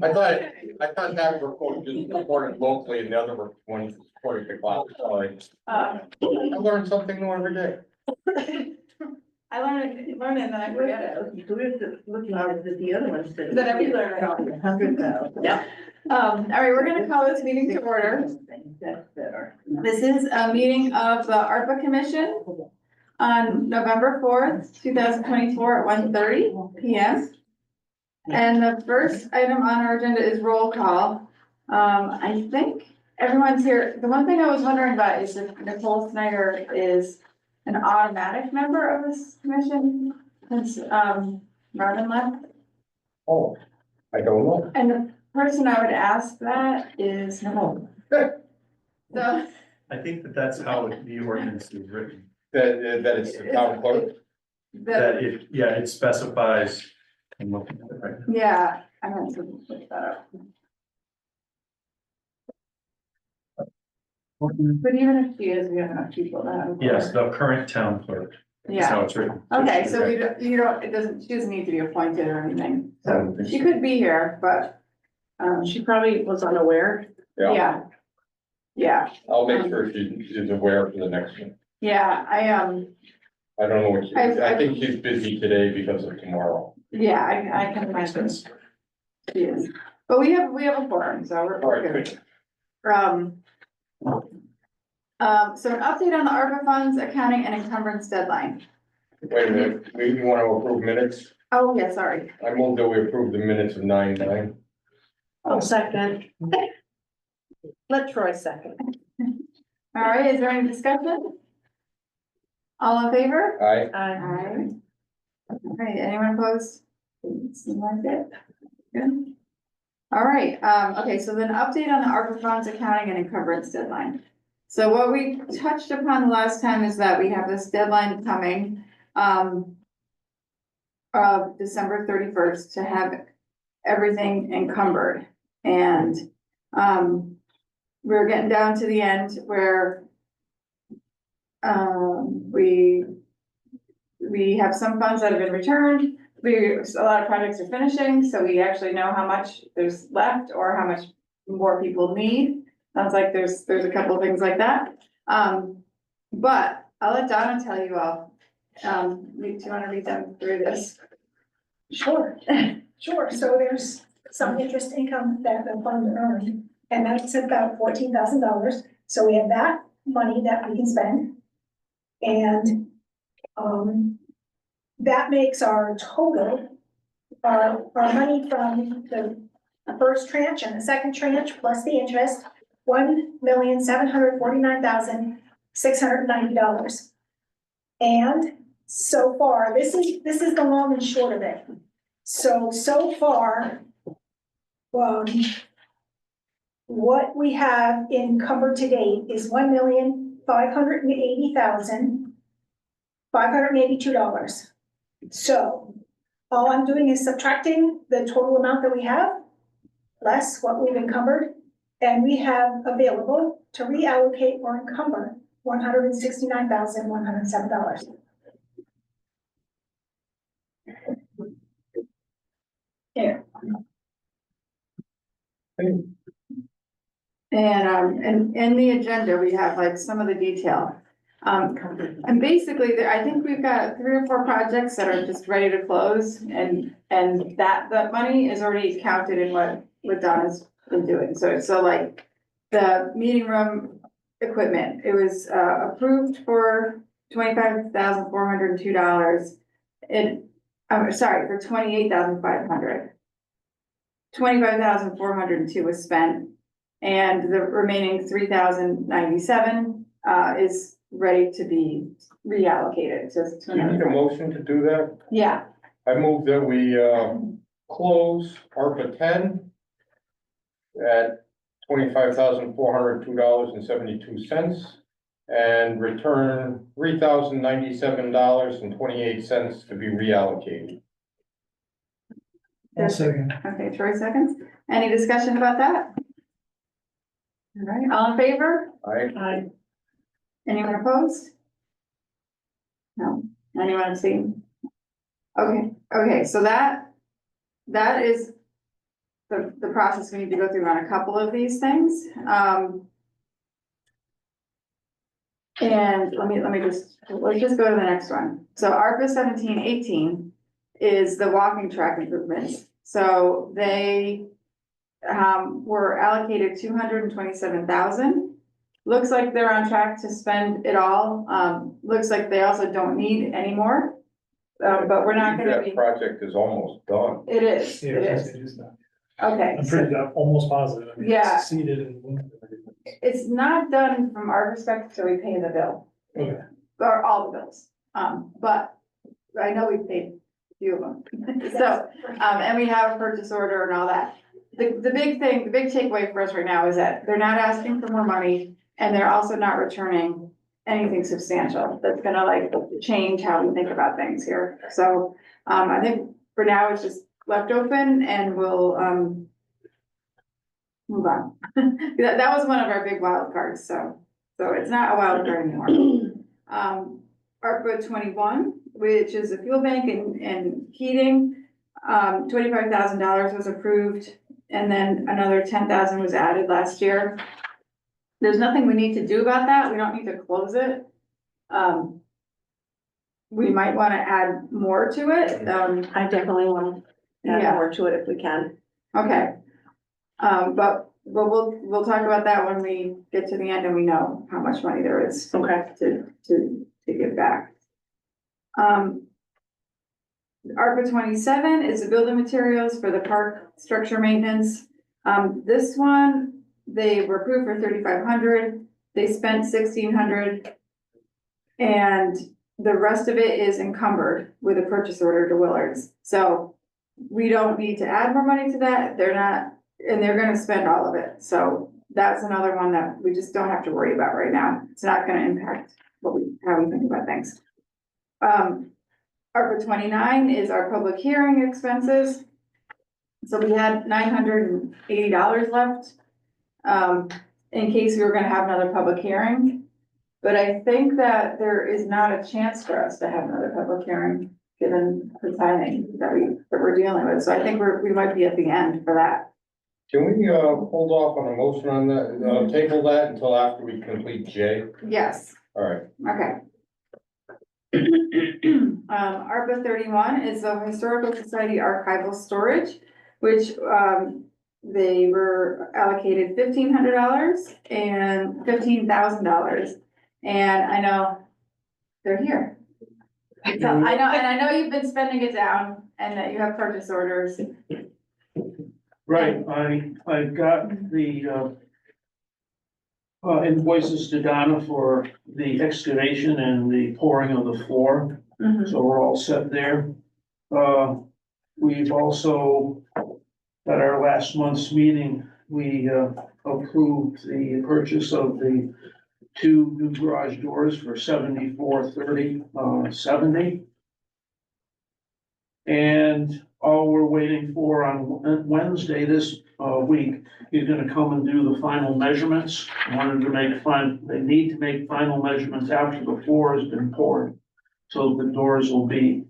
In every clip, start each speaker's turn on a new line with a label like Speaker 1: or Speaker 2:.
Speaker 1: I thought that report just reported locally and the other one reported the cloud. I learned something new every day.
Speaker 2: I learn it and then I forget it.
Speaker 3: Look at the other ones.
Speaker 2: That every learner.
Speaker 3: 100,000.
Speaker 2: Yeah. All right, we're gonna call this meeting to order.
Speaker 3: That's better.
Speaker 2: This is a meeting of the ARPA Commission on November 4th, 2024 at 1:30 p.m. And the first item on our agenda is roll call. I think everyone's here. The one thing I was wondering about is if Nicole Snyder is an automatic member of this commission, since, Marvin left.
Speaker 1: Oh, I don't know.
Speaker 2: And the person I would ask that is Nicole. So,
Speaker 4: I think that's how the ordinance is written,
Speaker 1: That it's the town clerk.
Speaker 4: that it specifies. I'm looking at it right now.
Speaker 2: Yeah, I'm going to look that up. But even if she is, we have enough people that.
Speaker 4: Yes, the current town clerk, is
Speaker 2: Yeah,
Speaker 4: how it's written.
Speaker 2: okay, so you don't, she doesn't need to be appointed or anything,
Speaker 4: I don't
Speaker 2: so
Speaker 4: think
Speaker 2: she
Speaker 4: so.
Speaker 2: could be here, but,
Speaker 3: She probably was unaware.
Speaker 2: yeah. Yeah,
Speaker 1: I'll make sure she's aware for the next one.
Speaker 2: yeah,
Speaker 1: I don't know what she, I think she's busy today because of tomorrow.
Speaker 2: yeah, I can imagine she is, but we have a forum, so we're
Speaker 1: All right,
Speaker 2: good. So an update on the ARPA funds, accounting and encumbrance deadline.
Speaker 1: Wait a minute, we want to approve minutes?
Speaker 2: Oh, yeah, sorry.
Speaker 1: I move that we approve the minutes of 9/9.
Speaker 3: Oh, second. Let Troy second.
Speaker 2: All right, is there any discussion? All in favor?
Speaker 1: Aye.
Speaker 2: Aye. All right, anyone opposed? Doesn't seem like it. Good. All right, okay, so then update on the ARPA funds, accounting and encumbrance deadline. So what we touched upon the last time is that we have this deadline coming, of December 31st to have everything encumbered. And, we're getting down to the end where, we have some funds that have been returned. A lot of projects are finishing, so we actually know how much there's left or how much more people need. Sounds like there's a couple of things like that. But I'll let Donna tell you all. Do you want to read them through this?
Speaker 5: Sure, sure. So there's some interest income that the fund earned, and that's about $14,000. So we have that money that we can spend. And, that makes our total, our money from the first tranche and the second tranche plus the interest, $1,749,690. And so far, this is the long and short of it. So far, what we have encumbered to date is $1,580,582. So all I'm doing is subtracting the total amount that we have, less what we've encumbered, and we have available to reallocate or encumber $169,107. Yeah.
Speaker 2: And in the agenda, we have like some of the detail. And basically, I think we've got 3 or 4 projects that are just ready to close, and that money is already counted in what Donna's been doing. So like the meeting room equipment, it was approved for $25,402. I'm sorry, for $28,500. $25,402 was spent, and the remaining $3,097 is ready to be reallocated to
Speaker 1: Do you need a motion to do that?
Speaker 2: Yeah,
Speaker 1: I move that we, close ARPA 10 at $25,402.72 and return $3,097.28 to be reallocated.
Speaker 4: Second.
Speaker 2: okay, Troy seconds. Any discussion about that? All right, all in favor?
Speaker 1: Aye.
Speaker 2: Anyone opposed? No, anyone abstain? Okay, so that is the process we need to go through on a couple of these things. And let's just go to the next one. So ARPA 1718 is the walking track improvements. So they were allocated 227,000. Looks like they're on track to spend it all. Looks like they also don't need any more. But we're not gonna
Speaker 1: That
Speaker 2: be,
Speaker 1: project is almost done.
Speaker 2: it is. Okay,
Speaker 6: I'm
Speaker 2: so
Speaker 6: pretty, almost positive. I mean,
Speaker 2: Yeah.
Speaker 6: it's Seated and.
Speaker 2: it's not done from our perspective till we pay the bill,
Speaker 6: Okay.
Speaker 2: or all the bills. But I know we paid a few of them. So, and we have a purchase order and all that. The big thing, the big takeaway for us right now is that they're not asking for more money and they're also not returning anything substantial that's gonna like change how we think about things here. So, I think for now it's just left open and we'll, move on. That was one of our big wild cards, so it's not a wild card anymore. ARPA 21, which is a fuel bank and heating, $25,000 was approved, and then another 10,000 was added last year. There's nothing we need to do about that. We don't need to close it. We might want to add more to it.
Speaker 3: I definitely want to add
Speaker 2: Yeah.
Speaker 3: more to it if we can.
Speaker 2: Okay. But we'll talk about that when we get to the end and we know how much money there is
Speaker 3: Okay.
Speaker 2: to give back. ARPA 27 is the building materials for the park structure maintenance. This one, they were approved for 3,500, they spent 1,600. And the rest of it is encumbered with a purchase order to Willards. So we don't need to add more money to that, they're not, and they're gonna spend all of it. So that's another one that we just don't have to worry about right now. It's not gonna impact how we think about things. ARPA 29 is our public hearing expenses. So we had $980 left, in case we were gonna have another public hearing. But I think that there is not a chance for us to have another public hearing, given the timing that we're dealing with. So I think we might be at the end for that.
Speaker 1: Can we, hold off on a motion on that, table that until after we complete J?
Speaker 2: Yes,
Speaker 1: All right.
Speaker 2: okay. ARPA 31 is the Historical Society Archival Storage, which, they were allocated $1,500 and $15,000. And I know they're here. So I know, and I know you've been spending it down and that you have purchase orders.
Speaker 7: Right, I got the invoices to Donna for the excavation and the pouring of the floor, so we're all set there. We've also, at our last month's meeting, we approved the purchase of the 2 new garage doors for $74,3070. And all we're waiting for on Wednesday this week, he's gonna come and do the final measurements. Wanted to make they need to make final measurements after the floor has been poured. So the doors will be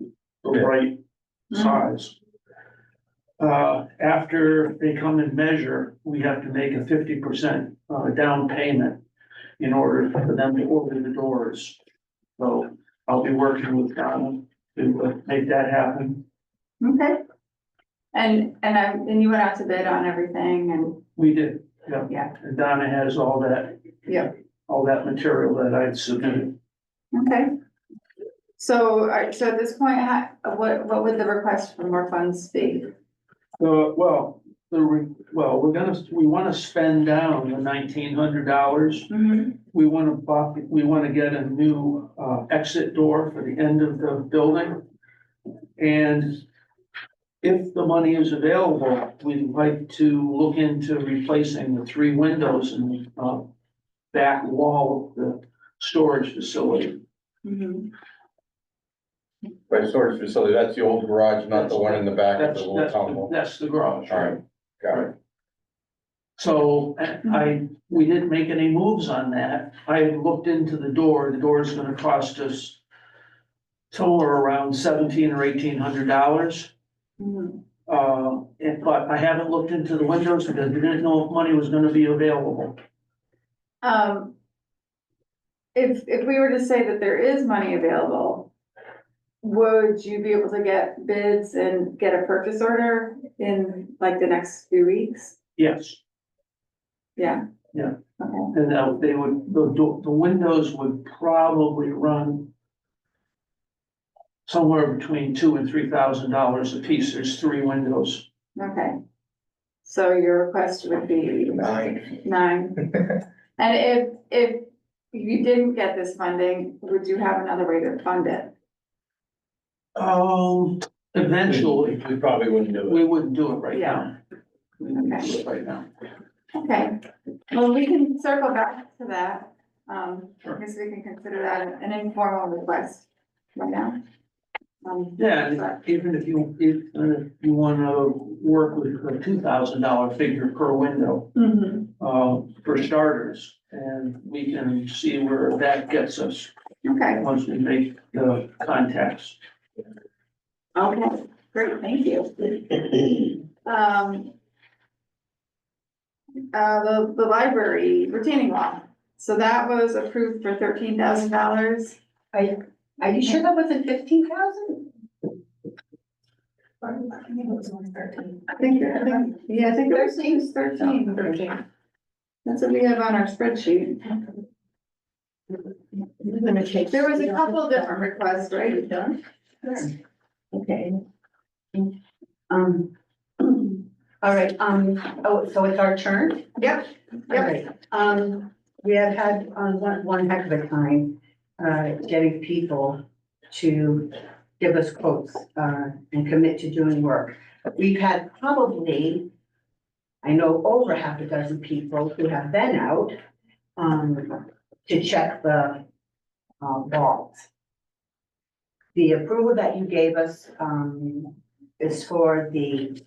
Speaker 7: the right size. After they come and measure, we have to make a 50% down payment in order for them to order the doors. So I'll be working with Donna to make that happen.
Speaker 2: Okay. And you went out to bid on everything and,
Speaker 7: We did, yeah.
Speaker 2: yeah,
Speaker 7: And Donna has all that.
Speaker 2: Yeah.
Speaker 7: All that material that I'd submitted.
Speaker 2: okay. So, so at this point, what would the request for more funds be?
Speaker 7: Well, we wanna spend down the $1,900. We wanna get a new, exit door for the end of the building. And if the money is available, we'd like to look into replacing the 3 windows in the, back wall of the storage facility.
Speaker 1: By storage facility, that's the old garage, not the one in the back of the little town hall.
Speaker 7: That's the garage.
Speaker 1: All right, got it.
Speaker 7: So we didn't make any moves on that. I looked into the door is gonna cost us somewhere around $1,700 or $1,800. But I haven't looked into the windows because we didn't know if money was gonna be available.
Speaker 2: If we were to say that there is money available, would you be able to get bids and get a purchase order in like the next few weeks?
Speaker 7: Yes,
Speaker 2: Yeah.
Speaker 7: Yeah.
Speaker 2: Okay,
Speaker 7: and they would, the windows would probably run somewhere between $2,000 and $3,000 a piece. There's 3 windows.
Speaker 2: okay. So your request would be 9. And if you didn't get this funding, would you have another way to fund it?
Speaker 7: Eventually,
Speaker 1: We probably wouldn't do
Speaker 7: we
Speaker 1: it.
Speaker 7: wouldn't do it right now. We wouldn't do it right now.
Speaker 2: Okay, well, we can circle back to that. I guess we can consider that an informal request right now.
Speaker 7: Yeah, and even if you wanna work with a $2,000 figure per window,
Speaker 2: Mhm.
Speaker 7: for starters, and we can see where that gets us
Speaker 2: Okay,
Speaker 7: once we make the contacts.
Speaker 2: okay, great, thank you. The library retaining wall, so that was approved for $13,000.
Speaker 3: Are you sure that wasn't 15,000?
Speaker 2: I think, yeah, I think it was 13. That's what we have on our spreadsheet. There was a couple of different requests, right?
Speaker 3: Okay. All right, oh, so it's our turn?
Speaker 2: Yep,
Speaker 3: All right, we have had, one heck of a time, getting people to give us quotes, and commit to doing work. We've had probably, I know, over half a dozen people who have been out, to check the, walls. The approval that you gave us, is for the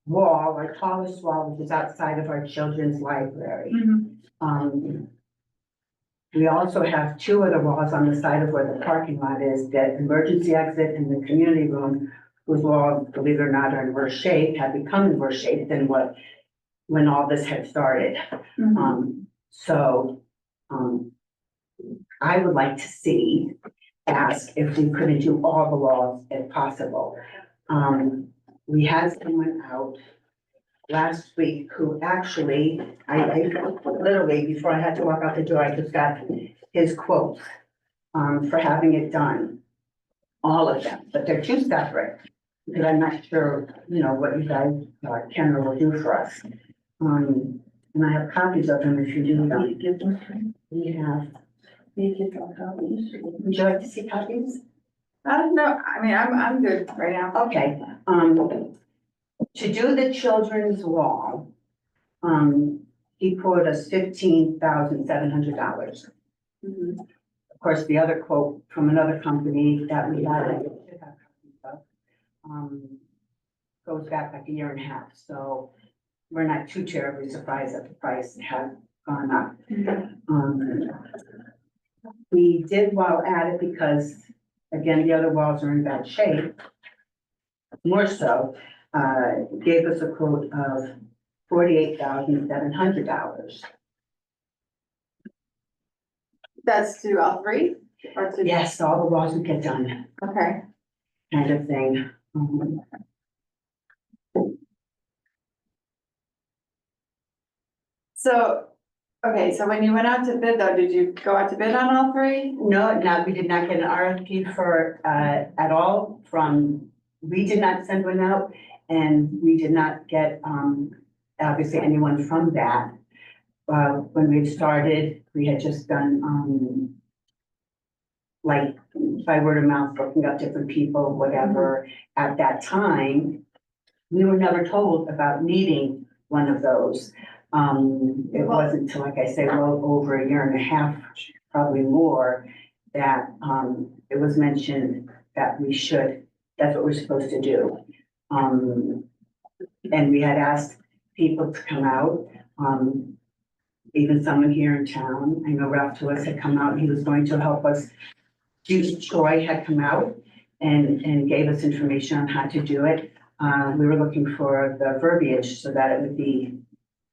Speaker 3: wall, our tallest wall, which is outside of our children's library. We also have 2 other walls on the side of where the parking lot is, the emergency exit and the community room, whose walls, believe it or not, are in worse shape, have become in worse shape than when all this had started. I would like to ask if we couldn't do all the walls if possible. We had someone out last week who actually, I literally, before I had to walk out the door, I just got his quotes, for having it done. All of them, but they're 2 separate, because I'm not sure, what you guys, can or will do for us. And I have copies of them if you do them. We have. Would you like to see copies?
Speaker 2: No, I mean, I'm good right now.
Speaker 3: Okay, to do the children's wall, he quoted us $15,700. Of course, the other quote from another company that we had, goes back like a year and a half, so we're not too terribly surprised that the price has gone up. We did well at it because, again, the other walls are in bad shape. More so, gave us a quote of $48,700.
Speaker 2: That's to all 3? Or to?
Speaker 3: Yes, all the walls would get done,
Speaker 2: Okay,
Speaker 3: kind of thing.
Speaker 2: so, okay, so when you went out to bid though, did you go out to bid on all 3?
Speaker 3: No, we did not get an RFP for, at all we did not send one out, and we did not get, obviously anyone from that. When we started, we had just done, like by word of mouth, looking up different people, whatever. At that time, we were never told about needing one of those. It wasn't until, like I say, well over a year and a half, probably more, that, it was mentioned that that's what we're supposed to do. And we had asked people to come out, even someone here in town. I know Ralph Lewis had come out, he was going to help us. Troy had come out and gave us information on how to do it. We were looking for the verbiage so that it would be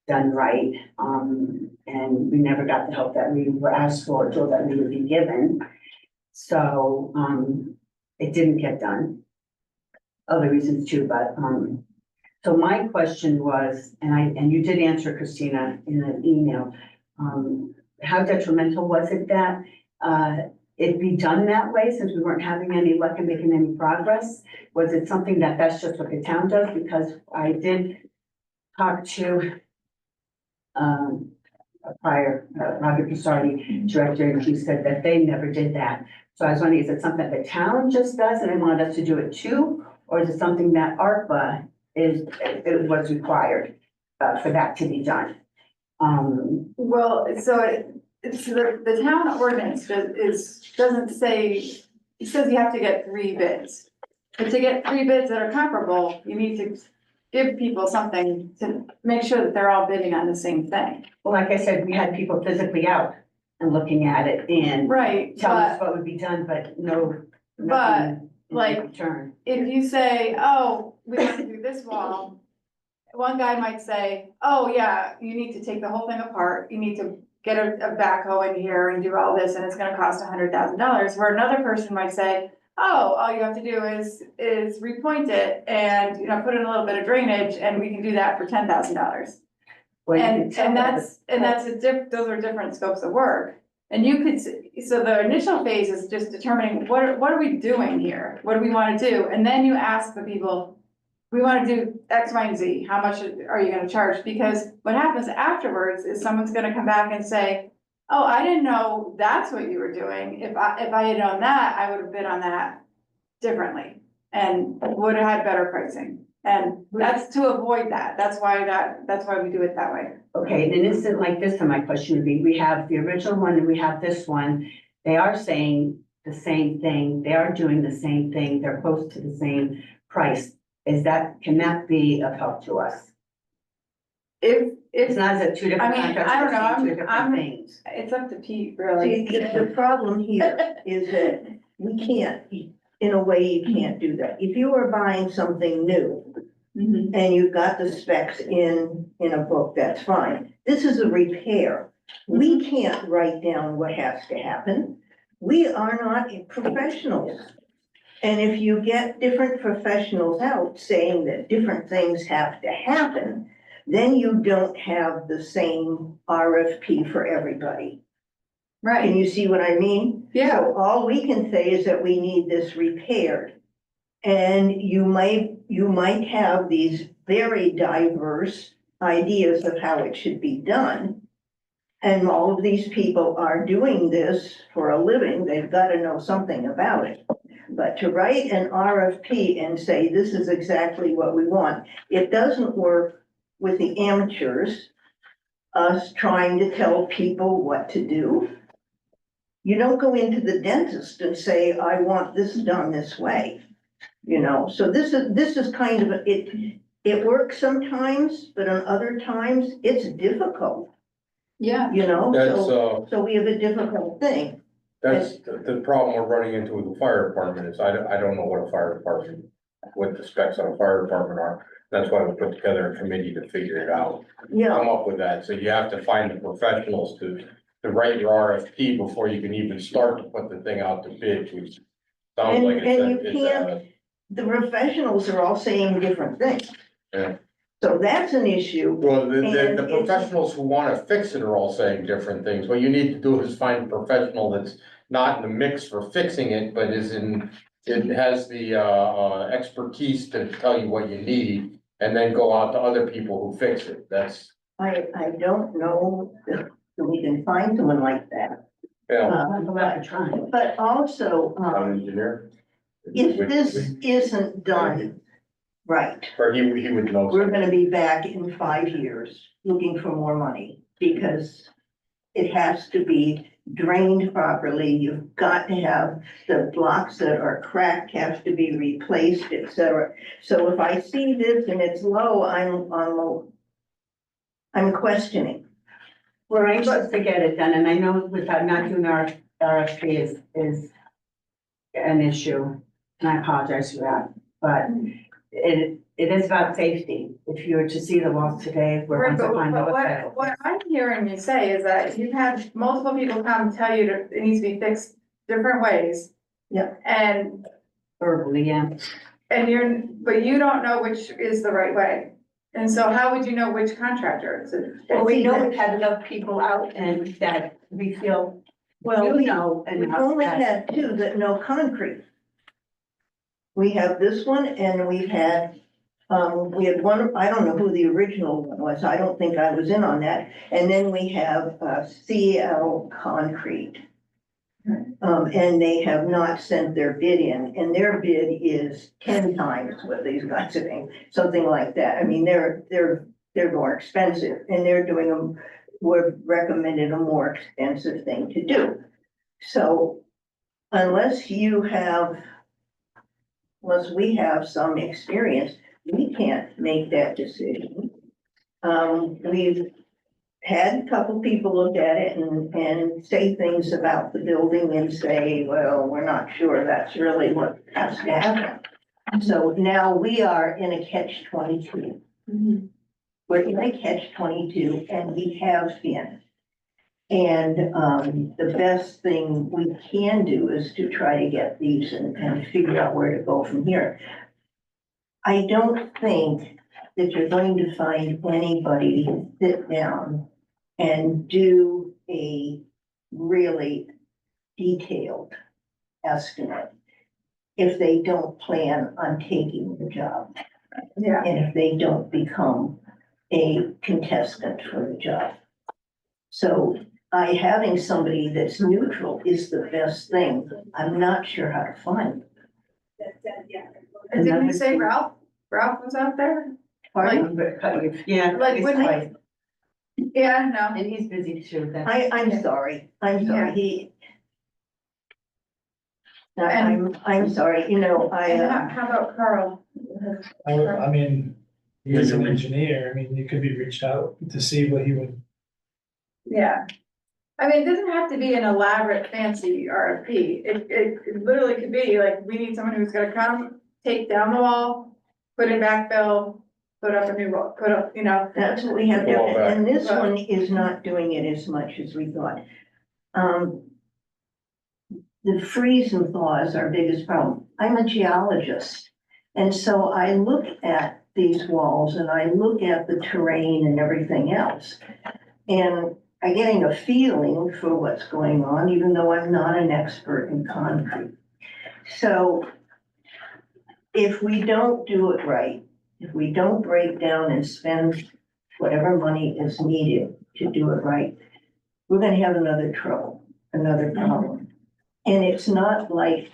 Speaker 3: done right. And we never got the help that we were asked for, or that we would be given. So, it didn't get done. Other reasons too, but, so my question was, and you did answer, Christina, in an email, how detrimental was it that, it be done that way since we weren't having any luck in making any progress? Was it something that's just what the town does? Because I did talk to a prior, Robert Pisardi, director, and he said that they never did that. So I was wondering, is it something the town just does and they wanted us to do it too? Or is it something that ARPA it was required for that to be done?
Speaker 2: Well, so it's the town ordinance doesn't say, it says you have to get 3 bids. But to get 3 bids that are comparable, you need to give people something to make sure that they're all bidding on the same thing.
Speaker 3: Well, like I said, we had people physically out and looking at it and
Speaker 2: Right,
Speaker 3: telling us
Speaker 2: but
Speaker 3: what would be done, but no.
Speaker 2: But,
Speaker 3: nothing in
Speaker 2: like,
Speaker 3: return.
Speaker 2: if you say, oh, we want to do this wall, one guy might say, oh, yeah, you need to take the whole thing apart, you need to get a backhoe in here and do all this, and it's gonna cost $100,000, where another person might say, oh, all you have to do is repoint it and, you know, put in a little bit of drainage, and we can do that for $10,000.
Speaker 3: Well, you can
Speaker 2: And,
Speaker 3: tell
Speaker 2: and
Speaker 3: by
Speaker 2: that's those are different scopes of work. And you could, so the initial phase is just determining what are we doing here? What do we wanna do? And then you ask the people, we wanna do X, Y, and Z, how much are you gonna charge? Because what happens afterwards is someone's gonna come back and say, oh, I didn't know that's what you were doing. If I had known that, I would have bid on that differently and would have had better pricing. And that's to avoid that. That's why we do it that way.
Speaker 3: Okay, in an instant like this, then my question would be, we have the original one and we have this one. They are saying the same thing. They are doing the same thing. They're close to the same price. Can that be of help to us?
Speaker 2: If
Speaker 3: It's not as if two different
Speaker 2: I mean,
Speaker 3: contracts
Speaker 2: I
Speaker 3: are
Speaker 2: don't know,
Speaker 3: saying two different
Speaker 2: I'm-
Speaker 3: things.
Speaker 2: it's up to Pete, really.
Speaker 8: See, the problem here is that we can't, in a way, you can't do that. If you are buying something new
Speaker 2: Mhm.
Speaker 8: and you've got the specs in a book, that's fine. This is a repair. We can't write down what has to happen. We are not professionals. And if you get different professionals out saying that different things have to happen, then you don't have the same RFP for everybody. Can
Speaker 2: Right,
Speaker 8: you see what I mean?
Speaker 2: yeah,
Speaker 8: So all we can say is that we need this repaired. And you might have these very diverse ideas of how it should be done. And all of these people are doing this for a living, they've got to know something about it. But to write an RFP and say, this is exactly what we want, it doesn't work with the amateurs, us trying to tell people what to do. You don't go into the dentist and say, I want this done this way, you know, so this is kind of, it works sometimes, but on other times, it's difficult,
Speaker 2: yeah.
Speaker 8: you know,
Speaker 1: That's,
Speaker 8: so we have a difficult thing.
Speaker 1: that's the problem we're running into with the fire department is I don't know what a fire department, what the specs on a fire department are. That's why we put together a committee to figure it out,
Speaker 8: Yeah,
Speaker 1: come up with that. So you have to find the professionals to write your RFP before you can even start to put the thing out to bid, which sounds like
Speaker 8: And you can't- the professionals are all saying different things.
Speaker 1: Yeah.
Speaker 8: So that's an issue.
Speaker 1: Well, the
Speaker 8: And it's-
Speaker 1: professionals who wanna fix it are all saying different things. What you need to do is find a professional that's not in the mix for fixing it, but it has the, expertise to tell you what you need. And then go out to other people who fix it. That's,
Speaker 8: I don't know if we can find someone like that.
Speaker 1: you know,
Speaker 3: I'm glad to try.
Speaker 8: But also,
Speaker 1: an engineer.
Speaker 8: if this isn't done right,
Speaker 1: Or he would know.
Speaker 8: we're gonna be back in 5 years looking for more money because it has to be drained properly. You've got to have the blocks that are cracked have to be replaced, et cetera. So if I see this and it's low, I'm questioning.
Speaker 3: We're anxious to get it done, and I know without not doing our RFP is an issue, and I apologize for that, but it it is about safety. If you were to see the walls today, we're
Speaker 2: Right,
Speaker 3: once
Speaker 2: but
Speaker 3: upon
Speaker 2: but
Speaker 3: the.
Speaker 2: what I'm hearing you say is that you've had multiple people come tell you that it needs to be fixed different ways.
Speaker 8: Yep.
Speaker 2: And
Speaker 3: Verbally, yeah.
Speaker 2: but you don't know which is the right way. And so how would you know which contractor it's?
Speaker 3: Well, we know we've had enough people out and that we feel,
Speaker 8: Well,
Speaker 3: you
Speaker 8: we
Speaker 3: know
Speaker 8: we've
Speaker 3: enough
Speaker 8: only
Speaker 3: that.
Speaker 8: had two that know concrete. We have this one and we had one, I don't know who the original one was, I don't think I was in on that. And then we have, CL Concrete. And they have not sent their bid in, and their bid is 10 times what these guys are paying, something like that. I mean, they're more expensive, and they're doing them, we've recommended a more expensive thing to do. So unless we have some experience, we can't make that decision. We've had a couple people look at it and say things about the building and say, well, we're not sure that's really what has to happen. So now we are in a catch-22. We're in a catch-22 and we have been. And the best thing we can do is to try to get these and figure out where to go from here. I don't think that you're going to find anybody to sit down and do a really detailed estimate if they don't plan on taking the job.
Speaker 2: Yeah.
Speaker 8: And if they don't become a contestant for the job. So having somebody that's neutral is the best thing. I'm not sure how to find it.
Speaker 2: And didn't you say Ralph? Ralph was out there?
Speaker 8: Pardon?
Speaker 3: Yeah.
Speaker 2: Like
Speaker 3: he's
Speaker 2: when
Speaker 3: twice.
Speaker 2: Yeah, no.
Speaker 3: And he's busy too, that's.
Speaker 8: I'm sorry,
Speaker 2: Yeah.
Speaker 8: I'm sorry, you know,
Speaker 2: And how about Carl?
Speaker 6: I mean, he's an engineer, I mean, you could be reached out to see what he would.
Speaker 2: Yeah. I mean, it doesn't have to be an elaborate fancy RFP. It literally could be like, we need someone who's gonna come, take down the wall, put in backfill, put up a new wall, put up, you know.
Speaker 8: that's what we have
Speaker 1: Go
Speaker 8: there,
Speaker 1: back.
Speaker 8: and this one is not doing it as much as we thought. The freeze and thaw is our biggest problem. I'm a geologist, and so I look at these walls and I look at the terrain and everything else. And I'm getting a feeling for what's going on, even though I'm not an expert in concrete. So if we don't do it right, if we don't break down and spend whatever money is needed to do it right, we're gonna have another problem. And it's not like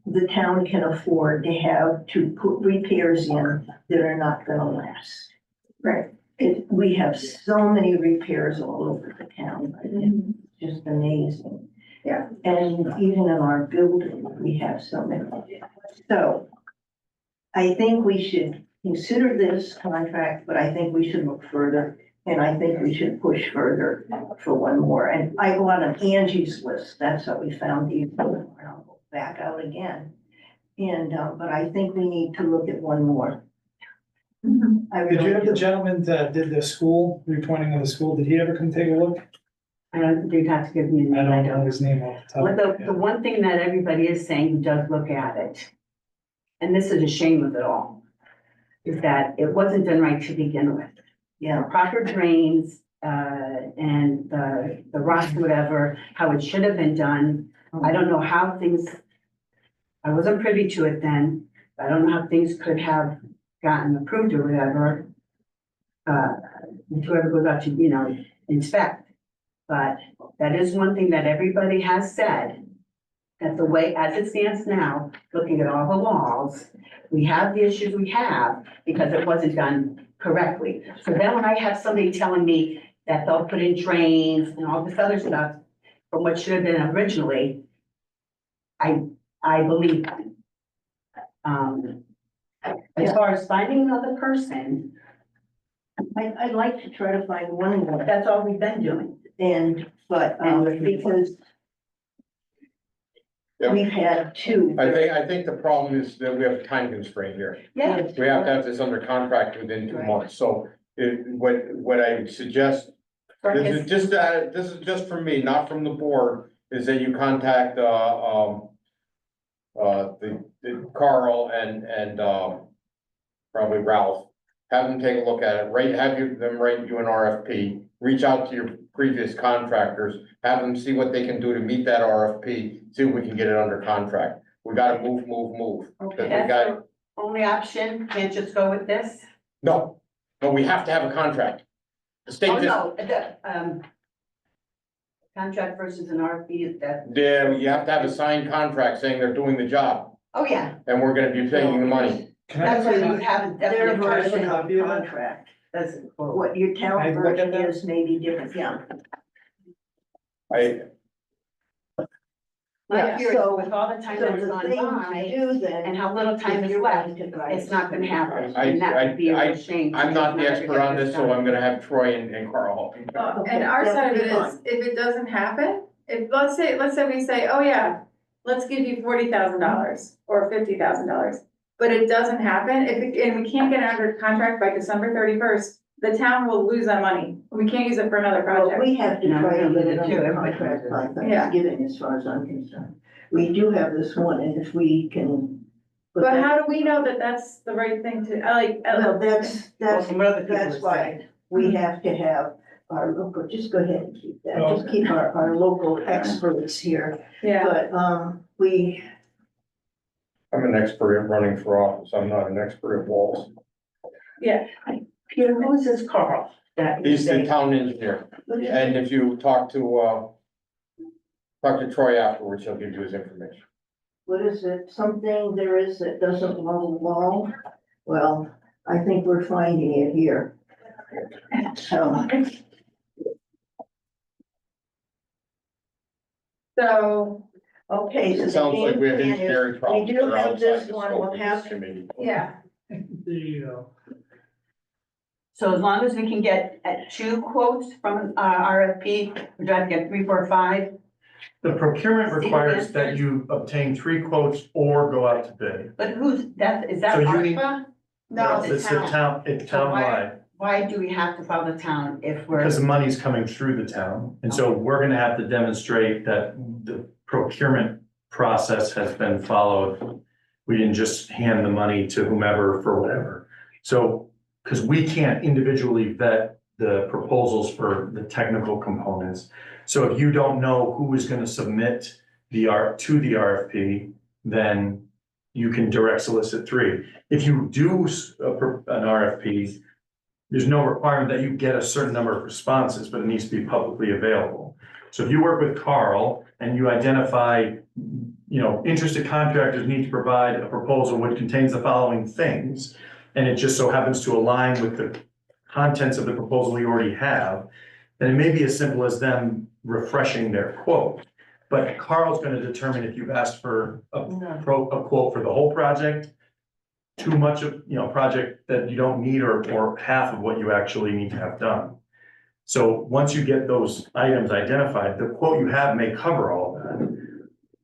Speaker 8: the town can afford to have to put repairs in that are not gonna last.
Speaker 2: Right.
Speaker 8: We have so many repairs all over the town, it's just amazing.
Speaker 2: Yeah.
Speaker 8: And even in our building, we have so many. So I think we should consider this contract, but I think we should look further. And I think we should push further for one more. And I go on Angie's list, that's how we found these, I'll go back out again. And, but I think we need to look at one more. I
Speaker 6: Did you
Speaker 8: really
Speaker 6: have the
Speaker 8: do.
Speaker 6: gentleman that did the school, repointing of the school, did he ever come take a look?
Speaker 3: I don't, you'd have to give me a
Speaker 6: I
Speaker 3: name, I
Speaker 6: don't know
Speaker 3: don't.
Speaker 6: his name off the top.
Speaker 3: Well,
Speaker 6: of
Speaker 3: the
Speaker 6: my head.
Speaker 3: one thing that everybody is saying who does look at it, and this is a shame of it all, is that it wasn't done right to begin with.
Speaker 8: Yeah,
Speaker 3: Proper drains, and the rocks, whatever, how it should have been done. I don't know how things, I wasn't privy to it then. I don't know how things could have gotten approved or whatever. Whoever goes out to, you know, inspect. But that is one thing that everybody has said, that the way, as it stands now, looking at all the walls, we have the issues we have because it wasn't done correctly. So then when I have somebody telling me that they'll put in drains and all this other stuff from what should have been originally, I believe them. As far as finding another person,
Speaker 8: I'd like to try to find one more.
Speaker 3: that's all we've been doing.
Speaker 8: And, but, because we've had two.
Speaker 1: I think the problem is that we have a time constraint here.
Speaker 3: Yeah.
Speaker 1: We have to have this under contract within 2 months, so what I would suggest, this is just from me, not from the board, is that you contact, the Carl and, probably Ralph. Have them take a look at it, them write you an RFP, reach out to your previous contractors, have them see what they can do to meet that RFP, see if we can get it under contract. We gotta move.
Speaker 3: Okay,
Speaker 1: Because we
Speaker 3: that's
Speaker 1: got,
Speaker 3: the only option, can't just go with this?
Speaker 1: no, we have to have a contract. The state
Speaker 3: Oh,
Speaker 1: just,
Speaker 3: no, contract versus an RFP, is that,
Speaker 1: yeah, you have to have a signed contract saying they're doing the job,
Speaker 3: oh, yeah,
Speaker 1: and we're gonna be paying the money.
Speaker 6: Can I
Speaker 3: that's
Speaker 6: have
Speaker 3: what
Speaker 6: a
Speaker 3: you have a
Speaker 8: Their
Speaker 3: definite
Speaker 8: version
Speaker 3: version
Speaker 8: of
Speaker 6: copy of that?
Speaker 8: contract.
Speaker 3: doesn't quote.
Speaker 8: What your
Speaker 6: Can I
Speaker 8: town
Speaker 6: look at
Speaker 8: version
Speaker 6: that?
Speaker 8: is may be different, yeah.
Speaker 3: I'm
Speaker 8: Yeah,
Speaker 3: curious,
Speaker 8: so-
Speaker 3: with all the time
Speaker 8: So
Speaker 3: that's
Speaker 8: the
Speaker 3: gone
Speaker 8: thing to
Speaker 3: by,
Speaker 8: do then.
Speaker 3: and how little time is left, it's not gonna happen, and that would be a real shame. to
Speaker 1: I'm not the
Speaker 3: just
Speaker 1: expert
Speaker 3: get
Speaker 1: on this, so
Speaker 3: done.
Speaker 1: I'm gonna have Troy and Carl.
Speaker 2: And our side of it
Speaker 8: That'll be
Speaker 2: is, if it doesn't happen, if, let's say we say, oh yeah, let's give you $40,000 or $50,000. But it doesn't happen, and we can't get it under contract by December 31st, the town will lose that money. We can't use it for another
Speaker 8: Well,
Speaker 2: project.
Speaker 8: we have to
Speaker 3: No,
Speaker 8: try to
Speaker 3: we
Speaker 8: get
Speaker 3: do
Speaker 8: it
Speaker 3: too.
Speaker 8: under
Speaker 3: Everybody
Speaker 8: contract
Speaker 3: does.
Speaker 8: by
Speaker 2: Yeah.
Speaker 8: Thanksgiving, as far as I'm concerned. We do have this one, and if we can.
Speaker 2: But how do we know that that's the right thing to,
Speaker 8: Well, that's,
Speaker 3: Well, from what other people
Speaker 8: that's
Speaker 3: are
Speaker 8: why
Speaker 3: saying.
Speaker 8: we have to have our local, just go ahead and keep that, just
Speaker 6: Okay.
Speaker 8: keep our local experts here.
Speaker 2: yeah,
Speaker 8: But, we,
Speaker 1: I'm an expert at running for office, I'm not an expert at walls.
Speaker 3: Peter, who is this Carl? That you
Speaker 1: He's the
Speaker 3: say-
Speaker 1: town engineer, and if you talk to Troy afterwards, he'll give you his information.
Speaker 8: what is it, something there is that doesn't belong the wall? Well, I think we're finding it here.
Speaker 2: so,
Speaker 8: Okay, so
Speaker 1: It
Speaker 8: the
Speaker 1: sounds like
Speaker 8: game
Speaker 1: we have
Speaker 8: plan is,
Speaker 1: engineering problems.
Speaker 8: do
Speaker 1: that are
Speaker 8: have
Speaker 1: outside
Speaker 8: this
Speaker 1: the
Speaker 8: one,
Speaker 1: scope
Speaker 8: we'll
Speaker 1: of
Speaker 8: have-
Speaker 1: this committee.
Speaker 2: yeah,
Speaker 6: There you go.
Speaker 3: So as long as we can get 2 quotes from RFP, we try to get 3, 4, 5,
Speaker 4: The procurement
Speaker 3: See,
Speaker 4: requires that
Speaker 3: answers.
Speaker 4: you obtain 3 quotes or go out to bid.
Speaker 3: but is that
Speaker 4: So you need-
Speaker 3: ARPA?
Speaker 2: no,
Speaker 3: It's
Speaker 4: It's the town, it's
Speaker 3: So why-
Speaker 4: townwide,
Speaker 3: Why do we have to follow the town if we're?
Speaker 4: because the money's coming through the town. And so we're gonna have to demonstrate that the procurement process has been followed. We didn't just hand the money to whomever for whatever. So, because we can't individually vet the proposals for the technical components. So if you don't know who is gonna submit to the RFP, then you can direct solicit 3. If you do an RFP, there's no requirement that you get a certain number of responses, but it needs to be publicly available. So if you work with Carl and you identify, interested contractors need to provide a proposal which contains the following things, and it just so happens to align with the contents of the proposal you already have, then it may be as simple as them refreshing their quote. But Carl's gonna determine if you've asked for a quote for the whole project, too much of, project that you don't need, or half of what you actually need to have done. So once you get those items identified, the quote you have may cover all of that.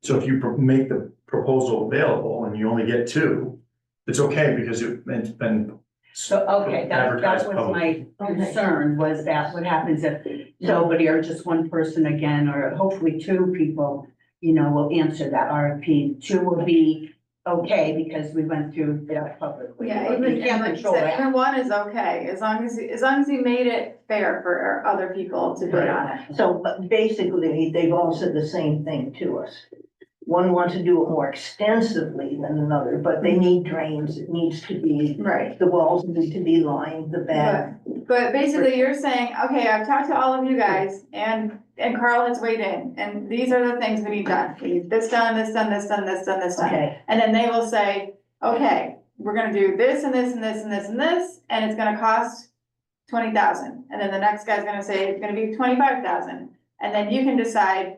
Speaker 4: So if you make the proposal available and you only get 2, it's okay because it's been.
Speaker 3: So, okay, that
Speaker 4: advertised
Speaker 3: was
Speaker 4: publicly.
Speaker 3: my concern, was that what happens if nobody or just one person again, or hopefully 2 people, will answer that RFP. 2 will be okay because we went through it publicly.
Speaker 2: yeah,
Speaker 3: We
Speaker 2: even,
Speaker 3: can't
Speaker 2: like you
Speaker 3: control
Speaker 2: said,
Speaker 3: that.
Speaker 2: even 1 is okay, as long as you made it fair for other people to bid on it.
Speaker 8: So, but basically, they've all said the same thing to us. One wants to do it more extensively than another, but they need drains, it needs to be,
Speaker 2: Right.
Speaker 8: the walls need to be lined, the back.
Speaker 2: But basically, you're saying, okay, I've talked to all of you guys, and Carl has weighed in, and these are the things we need done. We need this done, this done, this done, this done, this done.
Speaker 8: Okay,
Speaker 2: And then they will say, okay, we're gonna do this and this and this and this and this, and it's gonna cost 20,000. And then the next guy's gonna say, it's gonna be 25,000. And then you can decide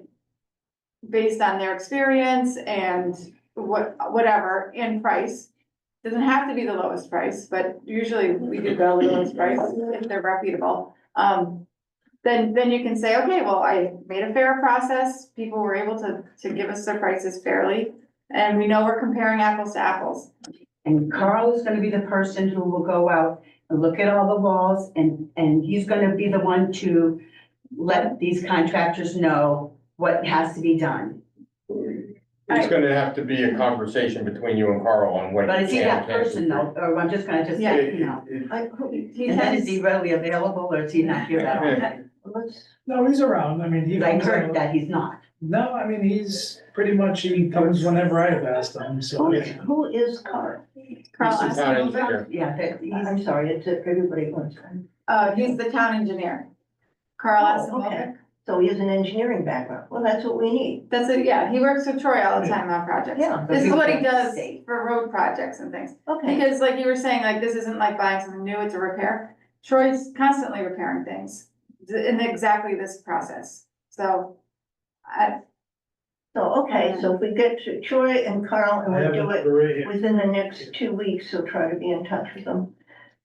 Speaker 2: based on their experience and whatever in price. Doesn't have to be the lowest price, but usually we do go with the lowest price if they're reputable. then you can say, okay, well, I made a fair process, people were able to give us their prices fairly, and we know we're comparing apples to apples.
Speaker 3: And Carl is gonna be the person who will go out and look at all the walls, and he's gonna be the one to let these contractors know what has to be done.
Speaker 1: It's gonna have to be a conversation between you and Carl on what.
Speaker 3: But
Speaker 1: you
Speaker 3: is he
Speaker 1: can
Speaker 3: that
Speaker 1: and can't
Speaker 3: person
Speaker 1: do.
Speaker 3: though, or I'm just gonna
Speaker 2: Yeah.
Speaker 3: you know,
Speaker 2: He
Speaker 3: and then is
Speaker 2: tends,
Speaker 3: he readily available, or is he not here that often?
Speaker 8: Let's,
Speaker 6: No, he's around, I mean, he
Speaker 3: I
Speaker 6: comes
Speaker 3: heard
Speaker 6: out.
Speaker 3: that he's not.
Speaker 6: No, I mean, he's pretty much, he comes whenever I've asked him, so.
Speaker 8: who is Carl?
Speaker 2: Carl
Speaker 1: He's the town
Speaker 2: Esposito.
Speaker 1: engineer.
Speaker 3: Yeah, that,
Speaker 8: I'm sorry, it's everybody wants.
Speaker 2: He's the town engineer. Carl
Speaker 8: Oh, okay.
Speaker 2: Esposito.
Speaker 8: So he has an engineering background. Well, that's what we need.
Speaker 2: That's it, yeah, he works with Troy all the time on projects.
Speaker 8: Yeah.
Speaker 2: This is what he does
Speaker 3: State.
Speaker 2: for road projects and things.
Speaker 8: Okay.
Speaker 2: Because like you were saying, like, this isn't like buying something new, it's a repair. Troy's constantly repairing things in exactly this process. So,
Speaker 8: So, okay, so if we get to Troy and Carl and
Speaker 6: I
Speaker 8: we
Speaker 6: have
Speaker 8: do
Speaker 6: it
Speaker 8: it
Speaker 6: right here.
Speaker 8: within the next 2 weeks, so try to be in touch with them.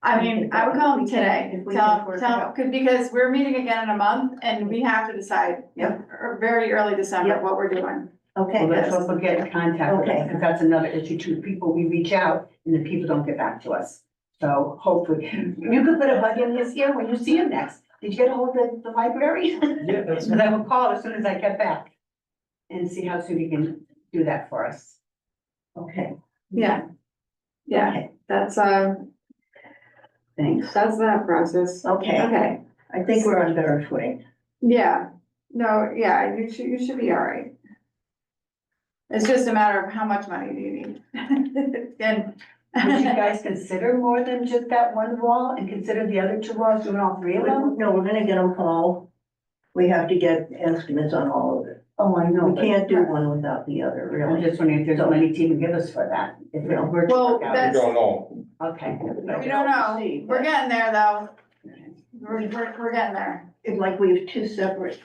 Speaker 2: I mean, I would call him today,
Speaker 8: If we
Speaker 2: tell
Speaker 8: can
Speaker 2: him,
Speaker 8: work it
Speaker 2: tell him,
Speaker 8: out.
Speaker 2: because we're meeting again in a month and we have to decide.
Speaker 8: Yep.
Speaker 2: Or very early December,
Speaker 8: Yep.
Speaker 2: what we're doing.
Speaker 8: Okay,
Speaker 3: Well, let's
Speaker 8: good.
Speaker 3: also get in contact with
Speaker 8: Okay.
Speaker 3: us, because that's another issue too. People, we reach out and the people don't get back to us. So hopefully, you could put a bug in his ear when you see him next. Did you get hold of the library?
Speaker 6: Yeah, that's.
Speaker 3: And I will call as soon as I get back and see how soon he can do that for us.
Speaker 8: Okay.
Speaker 2: Yeah. Yeah,
Speaker 8: Okay.
Speaker 2: that's
Speaker 3: Thanks.
Speaker 2: that process.
Speaker 8: Okay,
Speaker 2: Okay,
Speaker 8: I think we're on better footing.
Speaker 2: yeah, no, yeah, you should be all right. It's just a matter of how much money do you need? And.
Speaker 3: Would you guys consider more than just that one wall and consider the other two walls, doing all three of them?
Speaker 8: No, we're gonna get them all. We have to get estimates on all of it.
Speaker 3: Oh, I know.
Speaker 8: We
Speaker 3: but
Speaker 8: can't do one without the other,
Speaker 3: I'm
Speaker 8: really.
Speaker 3: just wondering if there's money to even give us for that, if it were to
Speaker 2: Well,
Speaker 3: work out.
Speaker 1: We
Speaker 2: that's-
Speaker 1: don't know.
Speaker 3: Okay.
Speaker 2: We don't know, we're getting there though. We're getting there.
Speaker 8: It's like we have two separate,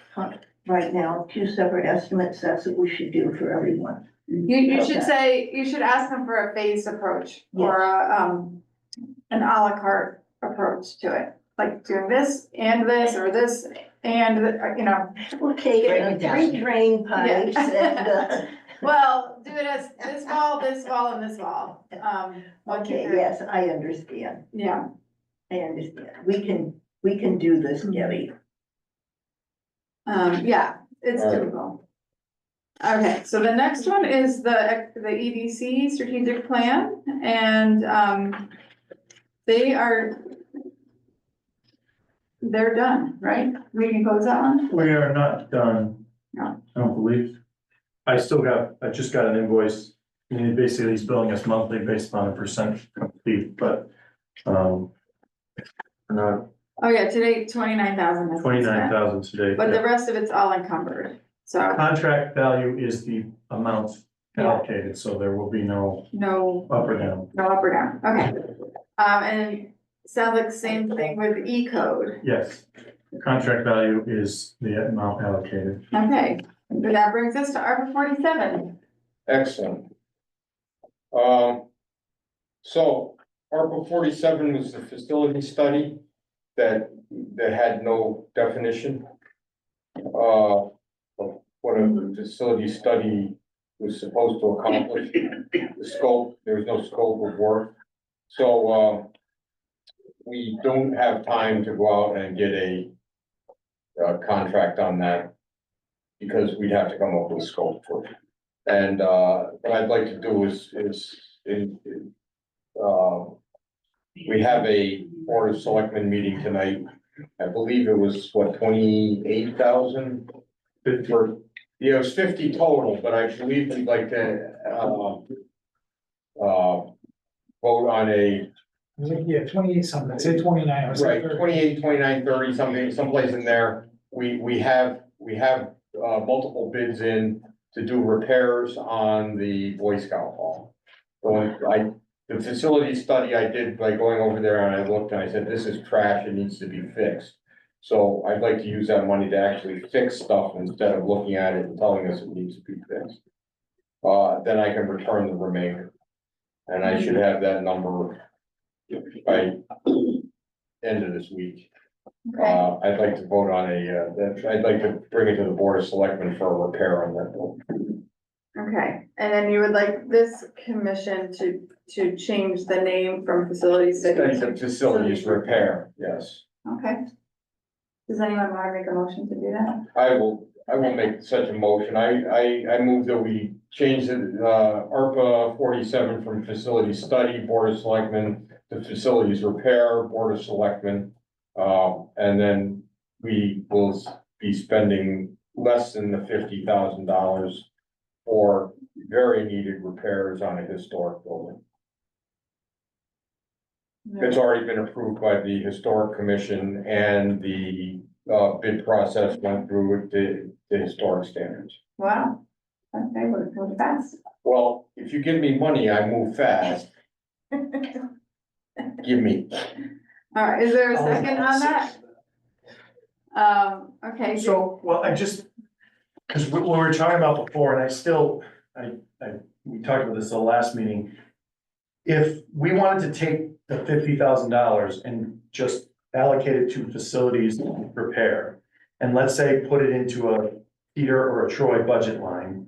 Speaker 8: right now, two separate estimates. That's what we should do for everyone.
Speaker 2: You should
Speaker 8: Okay.
Speaker 2: say, you should ask them for a phased approach or an à la carte approach to it. Like doing this and this or this and, you know,
Speaker 8: We'll take
Speaker 3: Break it down.
Speaker 8: 3 drain pipes and,
Speaker 2: well, do it as this wall, and this wall. One, two,
Speaker 8: okay,
Speaker 2: three.
Speaker 8: yes, I understand.
Speaker 2: Yeah,
Speaker 8: I understand. We can do this, Debbie.
Speaker 2: yeah, it's
Speaker 1: All right.
Speaker 2: doable. Okay, so the next one is the EDC strategic plan, and, they're done, right? We can close that one?
Speaker 4: We are not done.
Speaker 2: No.
Speaker 4: I don't believe. I just got an invoice, and basically he's billing us monthly based on a percent complete, but, we're not,
Speaker 2: Oh, yeah, today, 29,000 has been
Speaker 4: 29,000 today.
Speaker 2: spent, but the rest of it's all encumbered, so
Speaker 4: Contract value is the amount
Speaker 2: Yeah.
Speaker 4: allocated, so there will be no
Speaker 2: no,
Speaker 4: up or down.
Speaker 2: no up or down, okay. And sounds like the same thing with E code,
Speaker 4: Yes, contract value is the amount allocated.
Speaker 2: okay, that brings us to ARPA 47.
Speaker 1: Excellent. So ARPA 47 was the facility study that had no definition. Of what a facility study was supposed to accomplish, the scope, there was no scope of work. So, we don't have time to go out and get a contract on that because we'd have to come up with scope for it. And, what I'd like to do is, we have a Board of Selectmen meeting tonight. I believe it was, what, 28,000? Yeah, it was 50 total, but I believe we'd like to, vote on a,
Speaker 6: Yeah, 28 something, say 29 or something.
Speaker 1: right, 28, 29, 30, something, someplace in there. We have multiple bids in to do repairs on the Boy Scout Hall. So the facility study I did by going over there and I looked and I said, this is trash, it needs to be fixed. So I'd like to use that money to actually fix stuff instead of looking at it and telling us it needs to be fixed. Then I can return the remainder. And I should have that number by end of this week.
Speaker 2: Okay,
Speaker 1: I'd like to vote on I'd like to bring it to the Board of Selectmen for a repair on that building.
Speaker 2: okay, and then you would like this commission to change the name from facilities to.
Speaker 1: Extensive facilities repair, yes.
Speaker 2: Okay. Does anyone want to make a motion to do that?
Speaker 1: I will make such a motion. I move that we change the, ARPA 47 from facility study, Board of Selectmen, to facilities repair, Board of Selectmen. And then we will be spending less than the $50,000 for very needed repairs on a historic building. It's already been approved by the Historic Commission, and the bid process went through with the historic standards.
Speaker 2: Wow, okay, we're fast.
Speaker 1: Well, if you give me money, I move fast. Give me.
Speaker 2: All right, is there a second on that? Okay.
Speaker 4: So, well, because we were talking about before, and we talked about this the last meeting. If we wanted to take the $50,000 and just allocate it to facilities repair, and let's say put it into a Peter or a Troy budget line,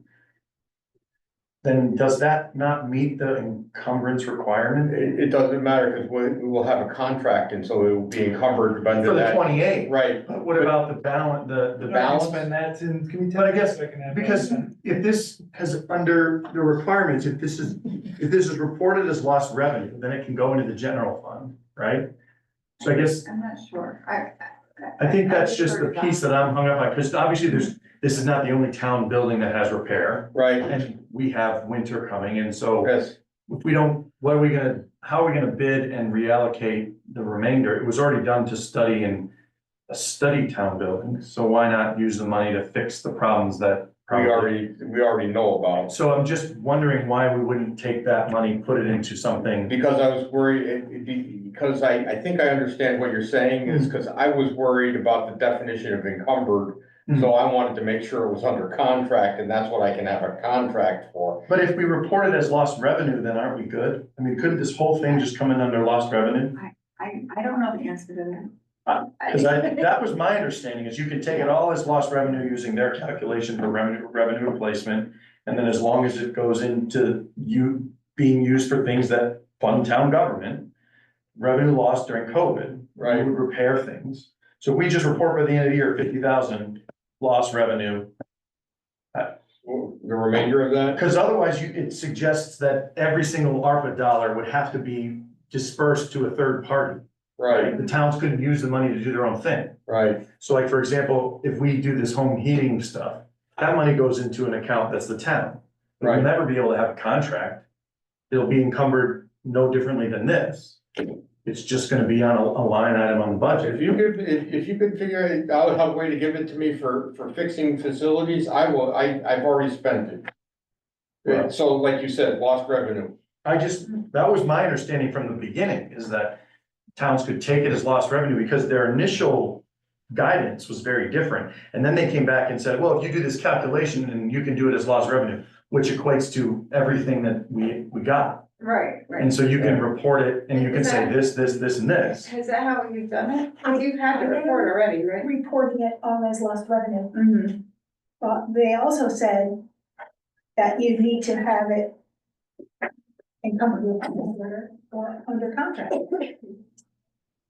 Speaker 4: then does that not meet the encumbrance requirement?
Speaker 1: It doesn't matter, because we will have a contract, and so it will be encumbered under
Speaker 4: For the
Speaker 1: that.
Speaker 4: 28,
Speaker 1: Right,
Speaker 4: but what about the balance, the balance?
Speaker 6: Spend that in, can we tell?
Speaker 4: But I guess, because if this has, under the requirements, if this is reported as lost revenue, then it can go into the general fund, right? So I guess,
Speaker 2: I'm not sure.
Speaker 4: I think that's just the piece that I'm hung up on, because obviously this is not the only town building that has repair.
Speaker 1: right,
Speaker 4: And we have winter coming, and so
Speaker 1: yes,
Speaker 4: if we don't, how are we gonna bid and reallocate the remainder? It was already done to study in a study town building, so why not use the money to fix the problems that
Speaker 1: we
Speaker 4: probably.
Speaker 1: already know about.
Speaker 4: So I'm just wondering why we wouldn't take that money, put it into something.
Speaker 1: Because I was worried, because I think I understand what you're saying, is because I was worried about the definition of encumbered. So I wanted to make sure it was under contract, and that's what I can have a contract for.
Speaker 4: But if we report it as lost revenue, then aren't we good? I mean, couldn't this whole thing just come in under lost revenue?
Speaker 2: I don't know the answer to that.
Speaker 4: Because that was my understanding, is you can take it all as lost revenue using their calculation for revenue replacement. And then as long as it goes into you being used for things that fund town government, revenue lost during COVID.
Speaker 1: Right.
Speaker 4: We would repair things. So we just report by the end of the year, 50,000 lost revenue.
Speaker 1: The remainder of that,
Speaker 4: Because otherwise it suggests that every single ARPA dollar would have to be dispersed to a third party.
Speaker 1: right,
Speaker 4: The towns couldn't use the money to do their own thing.
Speaker 1: right,
Speaker 4: So like, for example, if we do this home heating stuff, that money goes into an account that's the town. We'll
Speaker 1: Right.
Speaker 4: never be able to have a contract. It'll be encumbered no differently than this. It's just gonna be on a line item on the budget.
Speaker 1: if you could figure out a way to give it to me for fixing facilities, I will, I've already spent it.
Speaker 4: Right.
Speaker 1: So like you said, lost revenue,
Speaker 4: That was my understanding from the beginning, is that towns could take it as lost revenue because their initial guidance was very different. And then they came back and said, well, if you do this calculation, and you can do it as lost revenue, which equates to everything that we got.
Speaker 2: Right, right.
Speaker 4: And so you can report it and you can say this, and this.
Speaker 2: Is that how you've done it? You've had the report already, right?
Speaker 5: Reporting it all as lost revenue.
Speaker 2: Mm-hmm.
Speaker 5: But they also said that you need to have it encumbered or under contract.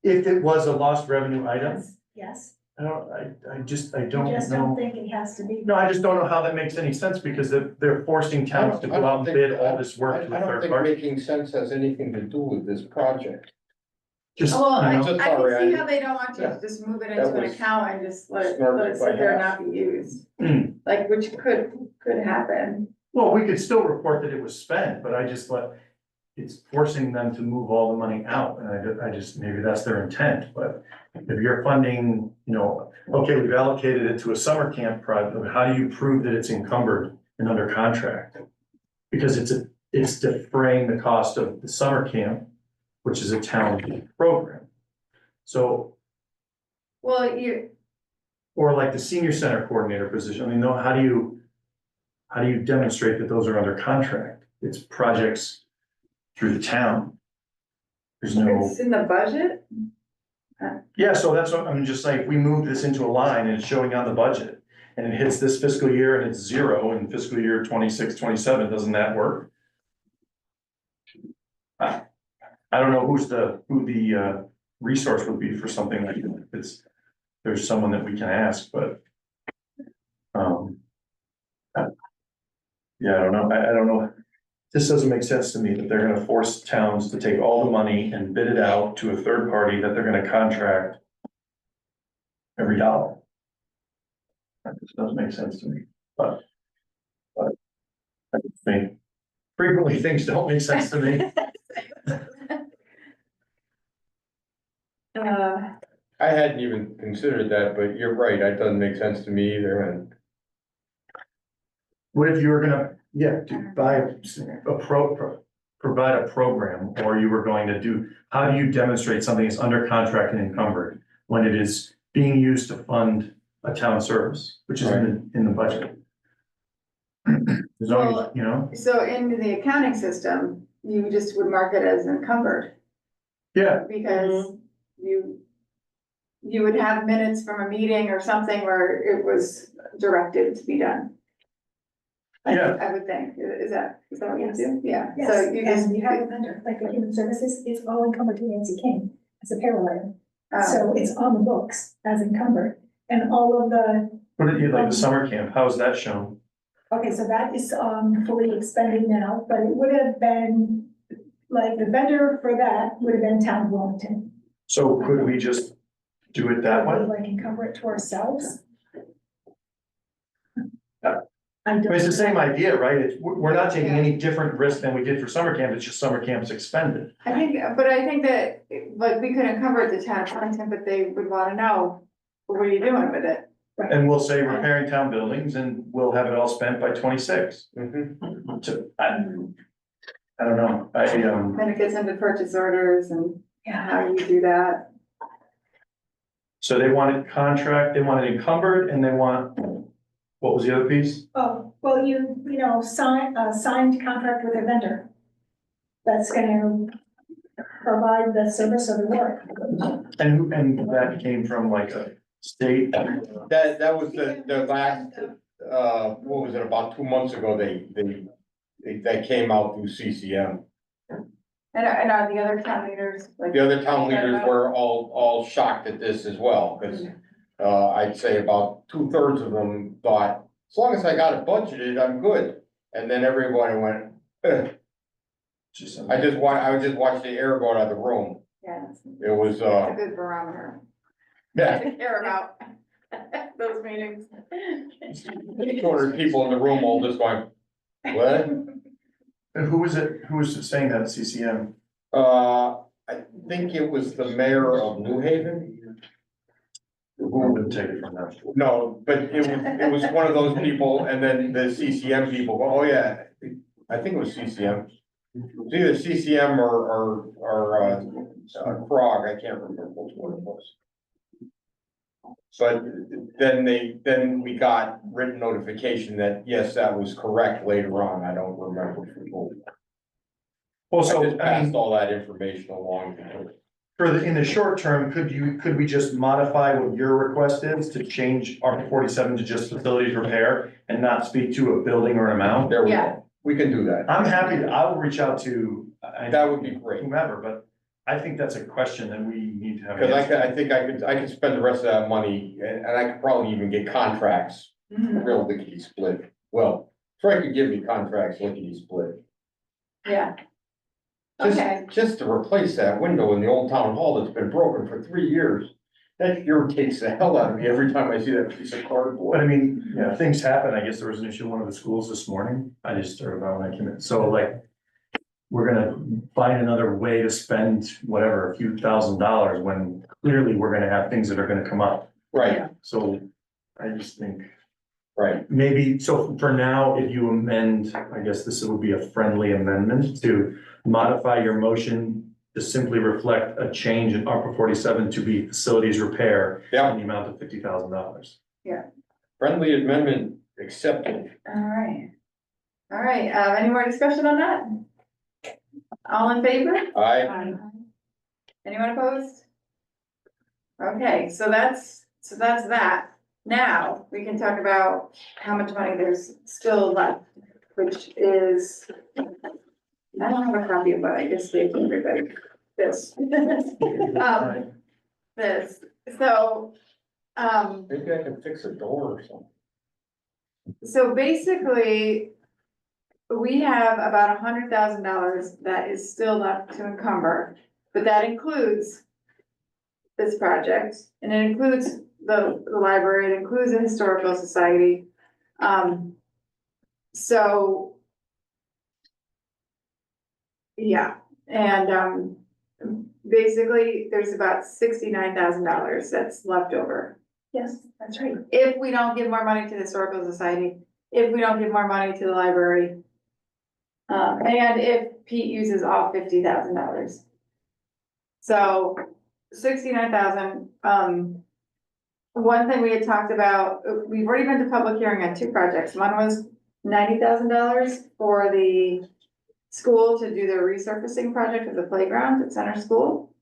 Speaker 4: If it was a lost revenue item,
Speaker 5: Yes,
Speaker 4: I don't
Speaker 5: I just
Speaker 4: know.
Speaker 5: don't think it has to be.
Speaker 4: No, I just don't know how that makes any sense because they're forcing towns to go out and bid all this work to
Speaker 1: I
Speaker 4: a
Speaker 1: don't
Speaker 4: third
Speaker 1: think
Speaker 4: party.
Speaker 1: making sense has anything to do with this project.
Speaker 4: Just,
Speaker 2: Well, I
Speaker 4: you know,
Speaker 1: Just
Speaker 2: can
Speaker 1: sorry,
Speaker 2: see how they don't want you to just move it into
Speaker 1: That
Speaker 2: an
Speaker 1: was
Speaker 2: account and just let it
Speaker 1: snarked
Speaker 2: sit
Speaker 1: by
Speaker 2: there and
Speaker 1: half.
Speaker 2: not be used.
Speaker 4: Hmm.
Speaker 2: Like, which could happen.
Speaker 4: well, we could still report that it was spent, but I just thought it's forcing them to move all the money out, and I just, maybe that's their intent, but if you're funding, okay, we've allocated it to a summer camp project, how do you prove that it's encumbered and under contract? Because it's defraying the cost of the summer camp, which is a town program. So,
Speaker 2: Well,
Speaker 4: or like the senior center coordinator position, I mean, no, how do you demonstrate that those are under contract? It's projects through the town. There's no,
Speaker 2: it's in the budget.
Speaker 4: Yeah, so that's what, I'm just like, we move this into a line and it's showing on the budget. And it hits this fiscal year and it's 0 in fiscal year 26, 27. Doesn't that work? I don't know who the resource would be for something like that. There's someone that we can ask, but. Yeah, I don't know. I don't know. This doesn't make sense to me that they're gonna force towns to take all the money and bid it out to a third party that they're gonna contract every dollar. That just doesn't make sense to me, but I think frequently things don't make sense to me.
Speaker 1: I hadn't even considered that, but you're right, that doesn't make sense to me either, and
Speaker 4: What if you were gonna, provide a program, or you were going to do, how do you demonstrate something is under contract and encumbered when it is being used to fund a town service, which is in the budget? There's always, you know,
Speaker 2: So in the accounting system, you just would mark it as encumbered,
Speaker 4: yeah,
Speaker 2: because you would have minutes from a meeting or something where it was directed to be done.
Speaker 4: Yeah.
Speaker 2: I would think, is that what you do? Yeah.
Speaker 5: Yes,
Speaker 2: So you just.
Speaker 5: and you have a vendor, like for human services, it's all encumbered to Nancy King as a payroll item.
Speaker 2: Oh.
Speaker 5: So it's on the books as encumbered, and all of the,
Speaker 4: what did you like the summer camp, how is that shown?
Speaker 5: okay, so that is, fully expended now, but it would have been, like, the vendor for that would have been Town of Wilmington.
Speaker 4: So could we just do it that way?
Speaker 5: Would we, like, encumber it to ourselves?
Speaker 4: Yeah.
Speaker 5: I don't.
Speaker 4: It's the same idea, right? We're not taking any different risk than we did for summer camp, it's just summer camp's expended.
Speaker 2: I think that, like, we could encumber the town of Torrington, but they would wanna know, what are you doing with it?
Speaker 4: And we'll say repairing town buildings and we'll have it all spent by 26. So, I don't know,
Speaker 2: Then it gets into purchase orders and
Speaker 5: Yeah.
Speaker 2: how you do that.
Speaker 4: so they want it contract, they want it encumbered, and they want, what was the other piece?
Speaker 5: Oh, well, you know, signed contract with a vendor that's gonna provide the service of the work.
Speaker 4: And that came from like a state,
Speaker 1: that was the last, what was it, about 2 months ago, that came out through CCM.
Speaker 2: And are the other town leaders, like?
Speaker 1: The other town leaders were all shocked at this as well, because, I'd say about 2/3 of them thought, as long as I got it budgeted, I'm good. And then everybody went, I just watched the air go out of the room.
Speaker 2: Yeah,
Speaker 1: It was,
Speaker 2: it's a good barometer
Speaker 1: yeah,
Speaker 2: to care about those meetings.
Speaker 1: 200 people in the room all just going, what?
Speaker 4: and who was it saying that at CCM?
Speaker 1: I think it was the mayor of New Haven.
Speaker 4: Who wouldn't take it from that?
Speaker 1: No, but it was one of those people, and then the CCM people, go, oh yeah, I think it was CCM. It was either CCM or Frog, I can't remember which one it was. But then we got written notification that, yes, that was correct later on, I don't remember.
Speaker 4: Well,
Speaker 1: I
Speaker 4: so,
Speaker 1: just
Speaker 4: I mean,
Speaker 1: passed all that information along.
Speaker 4: in the short term, could we just modify what your request is to change ARPA 47 to just facilities repair and not speak to a building or an amount?
Speaker 1: There we
Speaker 2: Yeah.
Speaker 1: go, we can do that,
Speaker 4: I'm happy I will reach out to
Speaker 1: that would be great.
Speaker 4: whomever, but I think that's a question that we need to have.
Speaker 1: Cause I think I could spend the rest of that money, and I could probably even get contracts, real lickety split. Well, Troy could give me contracts lickety split.
Speaker 2: Yeah.
Speaker 1: Just,
Speaker 2: Okay.
Speaker 1: just to replace that window in the old town hall that's been broken for 3 years. That irritates the hell out of me every time I see that piece of
Speaker 4: But
Speaker 1: cardboard.
Speaker 4: I mean, yeah, things happen. I guess there was an issue in one of the schools this morning. I just heard about when I came in. So like, we're gonna find another way to spend whatever, a few $1,000s when clearly we're gonna have things that are gonna come up.
Speaker 1: Right,
Speaker 4: So I just think
Speaker 1: right.
Speaker 4: maybe, so for now, if you amend, I guess this would be a friendly amendment to modify your motion to simply reflect a change in ARPA 47 to be facilities repair
Speaker 1: Yeah,
Speaker 4: in the amount of $50,000.
Speaker 1: friendly amendment accepted.
Speaker 2: All right. All right, any more discussion on that? All in favor?
Speaker 1: I,
Speaker 2: Anyone opposed? Okay, so that's that. Now, we can talk about how much money there's still left, which is, I don't have a copy of it, I just gave to everybody this. This, so,
Speaker 1: Maybe I can fix a door or something.
Speaker 2: so basically, we have about $100,000 that is still left to encumber, but that includes this project, and it includes the library, it includes the historical society. So. Yeah, and, basically, there's about $69,000 that's left over.
Speaker 5: Yes, that's right.
Speaker 2: If we don't give more money to the historical society, if we don't give more money to the library. And if Pete uses all $50,000. So 69,000, one thing we had talked about, we've already been to public hearing on two projects. One was $90,000 for the school to do their resurfacing project of the playground at Center School.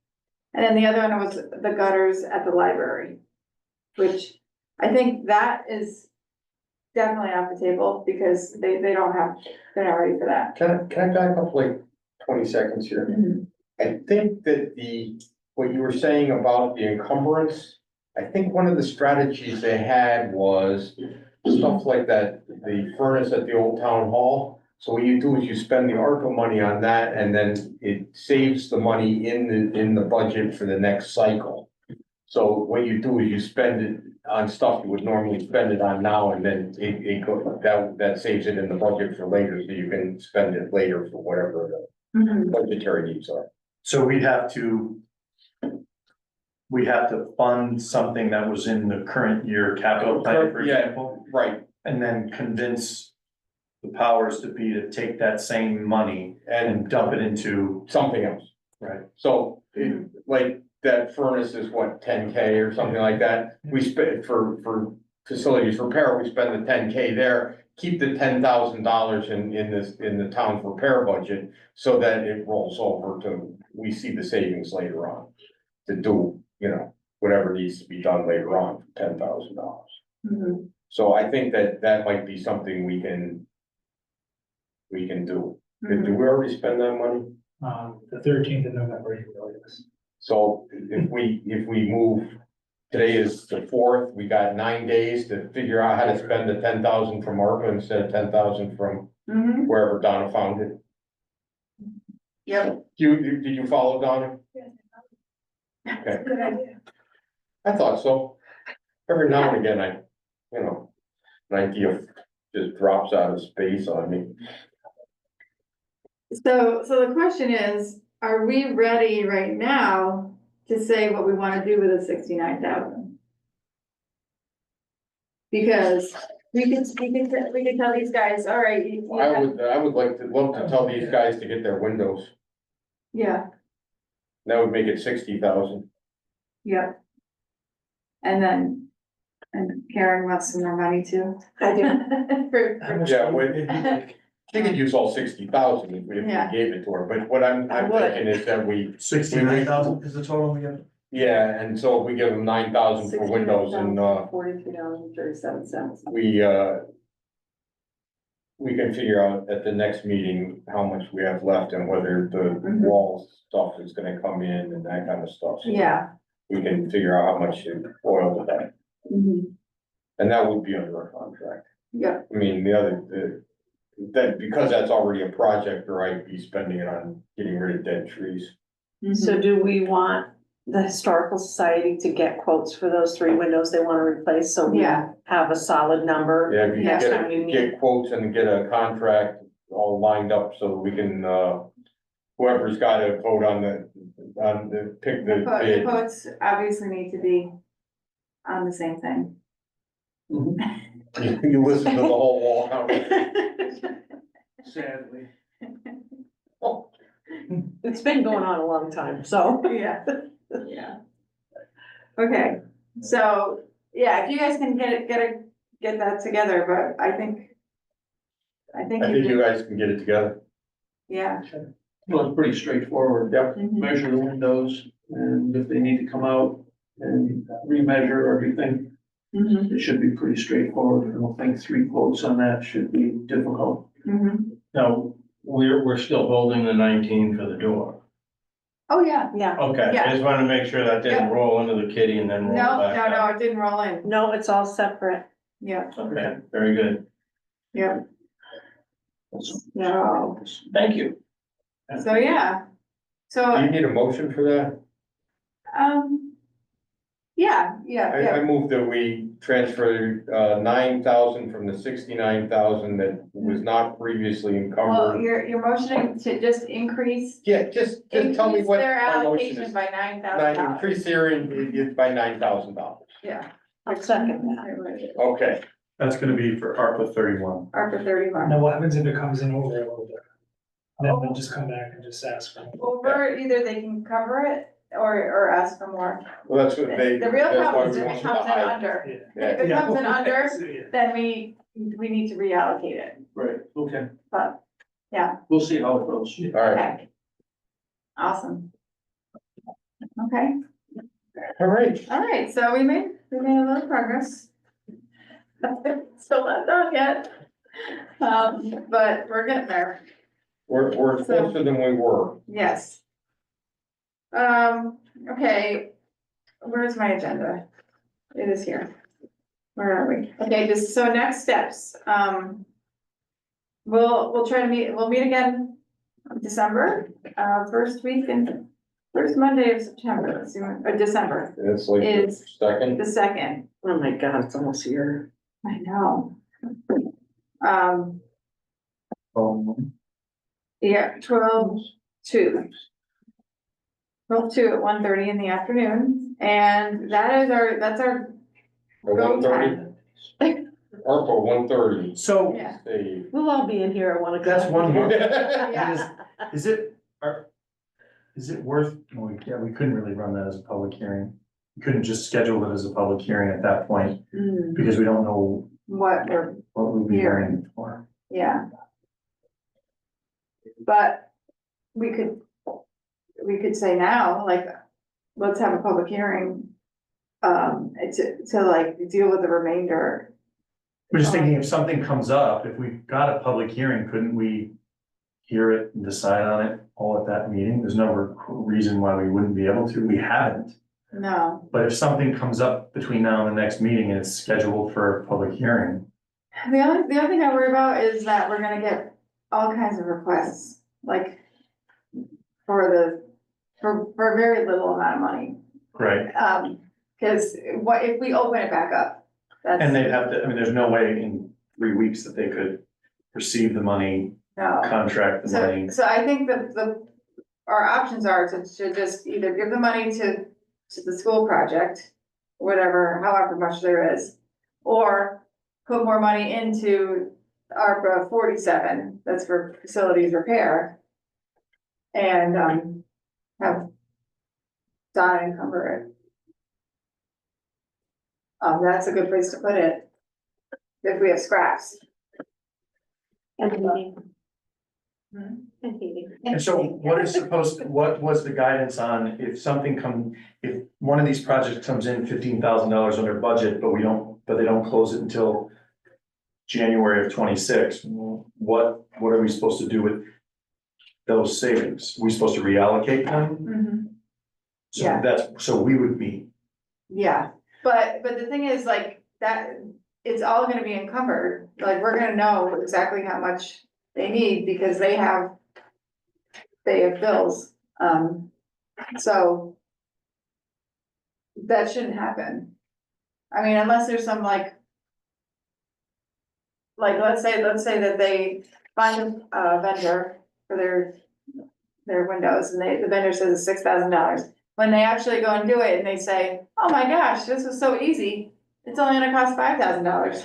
Speaker 2: And then the other one was the gutters at the library, which I think that is definitely off the table because they're not ready for that.
Speaker 1: Can I back up like 20 seconds here?
Speaker 2: Mhm.
Speaker 1: I think that what you were saying about the encumbrance, I think one of the strategies they had was stuff like that, the furnace at the old town hall. So what you do is you spend the ARPA money on that and then it saves the money in the budget for the next cycle. So what you do is you spend it on stuff you would normally spend it on now, and then that saves it in the budget for later, so you can spend it later for whatever the
Speaker 2: Mhm.
Speaker 1: budgetary needs are.
Speaker 4: So we have to fund something that was in the current year capital plan, for
Speaker 1: Yeah.
Speaker 4: example,
Speaker 1: Right,
Speaker 4: and then convince the powers to be to take that same money and dump it into,
Speaker 1: something else.
Speaker 4: right?
Speaker 1: So, like, that furnace is what, 10K or something like that? We spend for facilities repair, we spend the 10K there. Keep the $10,000 in the town's repair budget so that it rolls over to, we see the savings later on. To do, whatever needs to be done later on, for $10,000.
Speaker 2: Mhm.
Speaker 1: So I think that might be something we can do. Did we already spend that money?
Speaker 6: The 13th of November, you will, yes.
Speaker 1: So if we move, today is the 4th, we got 9 days to figure out how to spend the 10,000 from ARPA instead of 10,000 from
Speaker 2: Mhm.
Speaker 1: wherever Donna found it.
Speaker 2: Yep.
Speaker 1: Did you follow Donna?
Speaker 5: That's a good idea.
Speaker 1: I thought so. Every now and again, an idea just drops out of space on me.
Speaker 2: So the question is, are we ready right now to say what we wanna do with the 69,000? Because we can tell these guys, all right,
Speaker 1: I would love to tell these guys to get their windows.
Speaker 2: yeah,
Speaker 1: That would make it 60,000.
Speaker 2: yep. And Karen wants some more money too.
Speaker 3: I do.
Speaker 6: How much
Speaker 1: Yeah,
Speaker 6: would it be like?
Speaker 1: They could use all 60,000 if we
Speaker 2: Yeah.
Speaker 1: gave it to her, but what I'm
Speaker 2: I would.
Speaker 1: thinking is that we,
Speaker 4: 69,000 is the total we get?
Speaker 1: yeah, and so if we give them 9,000 for windows and,
Speaker 2: $43.37.
Speaker 1: we can figure out at the next meeting how much we have left and whether the
Speaker 2: Mhm.
Speaker 1: wall stuff is gonna come in and that kind of stuff. So
Speaker 2: Yeah.
Speaker 1: we can figure out how much to oil with that,
Speaker 2: Mhm.
Speaker 1: and that would be under our contract.
Speaker 2: Yep.
Speaker 1: I mean, that, because that's already a project, or I'd be spending it on getting rid of dead trees.
Speaker 9: So do we want the Historical Society to get quotes for those 3 windows they wanna replace, so we
Speaker 2: Yeah.
Speaker 9: have a solid number?
Speaker 1: Yeah, if you
Speaker 9: Next time we
Speaker 1: can
Speaker 9: meet.
Speaker 1: get quotes and get a contract all lined up so we can, whoever's got to vote pick the
Speaker 2: The
Speaker 1: bid.
Speaker 2: quotes obviously need to be on the same thing.
Speaker 1: You listen to the whole wall conversation.
Speaker 7: Sadly.
Speaker 9: It's been going on a long time, so.
Speaker 2: Yeah, yeah. Okay, so, yeah, if you guys can get that together, but I think.
Speaker 1: I think you guys can get it together.
Speaker 2: Yeah.
Speaker 7: Well, it's pretty straightforward.
Speaker 1: Yep.
Speaker 2: Mhm.
Speaker 7: Measure the windows, and if they need to come out and remeasure everything.
Speaker 2: Mhm,
Speaker 7: It should be pretty straightforward. I don't think 3 quotes on that should be difficult.
Speaker 2: mhm.
Speaker 10: No, we're still holding the 19 for the door.
Speaker 2: Oh, yeah.
Speaker 9: Yeah,
Speaker 10: Okay,
Speaker 2: Yeah.
Speaker 10: I just wanna make sure that didn't roll into the kitty and then roll
Speaker 2: No,
Speaker 10: back
Speaker 2: no,
Speaker 10: up.
Speaker 2: no, it didn't roll in.
Speaker 9: no, it's all separate.
Speaker 2: Yeah,
Speaker 10: Okay, very good.
Speaker 2: yeah. No,
Speaker 10: Thank you.
Speaker 2: so, yeah.
Speaker 1: Do you
Speaker 2: So,
Speaker 1: need a motion for that?
Speaker 2: yeah, yeah,
Speaker 1: I
Speaker 2: yeah.
Speaker 1: move that we transfer, 9,000 from the 69,000 that was not previously
Speaker 2: Well,
Speaker 1: encumbered.
Speaker 2: you're motioning to just increase
Speaker 1: Yeah, just tell me
Speaker 2: increase
Speaker 1: what
Speaker 2: their
Speaker 1: my motion
Speaker 2: allocation
Speaker 1: is.
Speaker 2: by $9,000.
Speaker 1: Increase the area by $9,000.
Speaker 2: Yeah.
Speaker 9: I'll second that.
Speaker 1: Okay,
Speaker 4: That's gonna be for ARPA 31.
Speaker 2: ARPA 31.
Speaker 6: Now, what happens if it comes in over a little bit? Then we'll just come back and just ask for it.
Speaker 2: Over, either they can cover it or ask for more.
Speaker 1: well, that's what they.
Speaker 2: The real
Speaker 1: that's why
Speaker 2: problem is
Speaker 1: we
Speaker 2: if
Speaker 1: want
Speaker 2: it
Speaker 1: to
Speaker 2: comes in
Speaker 1: hide.
Speaker 2: under,
Speaker 6: Yeah.
Speaker 2: if it
Speaker 6: Yeah.
Speaker 2: comes in under,
Speaker 6: Yeah.
Speaker 2: then we need to reallocate it,
Speaker 7: Right, okay.
Speaker 2: but, yeah,
Speaker 7: We'll see how it goes.
Speaker 1: All right,
Speaker 2: okay. Awesome. Okay,
Speaker 1: all right.
Speaker 2: all right, so we made a little progress. Still not done yet. But we're getting there,
Speaker 1: We're closer than we were.
Speaker 2: yes. Okay, where's my agenda? It is here. Where are we? Okay, just, so next steps, we'll try to meet, we'll meet again in December, first week and first Monday of September, let's see, or December,
Speaker 1: It's like the
Speaker 2: Is-
Speaker 1: second.
Speaker 2: the second.
Speaker 9: Oh my God, it's almost here.
Speaker 2: I know. Yeah, 12:02. 12:02 at 1:30 in the afternoon, and that's our
Speaker 1: Or
Speaker 2: go
Speaker 1: 1:30.
Speaker 2: time.
Speaker 1: ARPA 1:30.
Speaker 4: So
Speaker 2: Yeah,
Speaker 1: Say.
Speaker 9: We'll all be in here at 1 o'clock.
Speaker 4: that's one more.
Speaker 2: yeah,
Speaker 4: Is it, is it worth, well, yeah, we couldn't really run that as a public hearing. We couldn't just schedule it as a public hearing at that point
Speaker 2: Mm,
Speaker 4: because we don't know
Speaker 2: what we're,
Speaker 4: what we'd be hearing for.
Speaker 2: yeah. But we could say now, like, let's have a public hearing, to like deal with the remainder.
Speaker 4: We're just thinking if something comes up, if we've got a public hearing, couldn't we hear it and decide on it all at that meeting? There's no reason why we wouldn't be able to. We haven't.
Speaker 2: No,
Speaker 4: But if something comes up between now and the next meeting and it's scheduled for a public hearing,
Speaker 2: the only thing I worry about is that we're gonna get all kinds of requests, like, for very little amount of money.
Speaker 4: right?
Speaker 2: Cause what, if we open it back up, that's.
Speaker 4: And they'd have to, I mean, there's no way in 3 weeks that they could receive the money,
Speaker 2: No,
Speaker 4: contract the
Speaker 2: so,
Speaker 4: money.
Speaker 2: so I think our options are to just either give the money to the school project, whatever, however much there is, or put more money into ARPA 47, that's for facilities repair. And, have Donna encumber it. That's a good place to put it. If we have scraps.
Speaker 9: And heating.
Speaker 2: Hmm?
Speaker 9: And heating.
Speaker 4: And so what was the guidance on if if one of these projects comes in $15,000 under budget, but they don't close it until January of 26, what are we supposed to do with those savings? We supposed to reallocate them?
Speaker 2: Mhm.
Speaker 4: So
Speaker 2: Yeah.
Speaker 4: so we would be,
Speaker 2: Yeah, but the thing is like that, it's all gonna be encumbered, like, we're gonna know exactly how much they need because they have bills, so that shouldn't happen. I mean, unless there's some like, let's say that they find a vendor for their windows and the vendor says it's $6,000. When they actually go and do it and they say, oh my gosh, this was so easy, it's only gonna cost $5,000.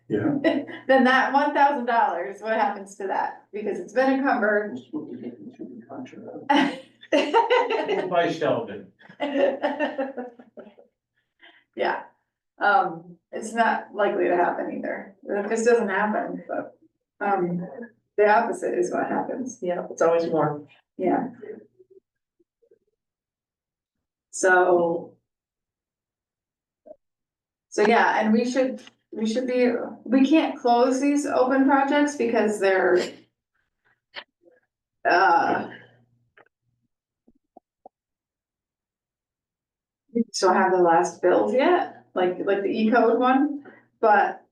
Speaker 4: yeah.
Speaker 2: Then that $1,000, what happens to that? Because it's been encumbered.
Speaker 10: By Sheldon.
Speaker 2: Yeah, it's not likely to happen either. If this doesn't happen, but, the opposite is what happens.
Speaker 9: Yeah, it's always more.
Speaker 2: Yeah. So, So yeah, and we should be, we can't close these open projects because they're we still have the last bills yet, like the E-code one, but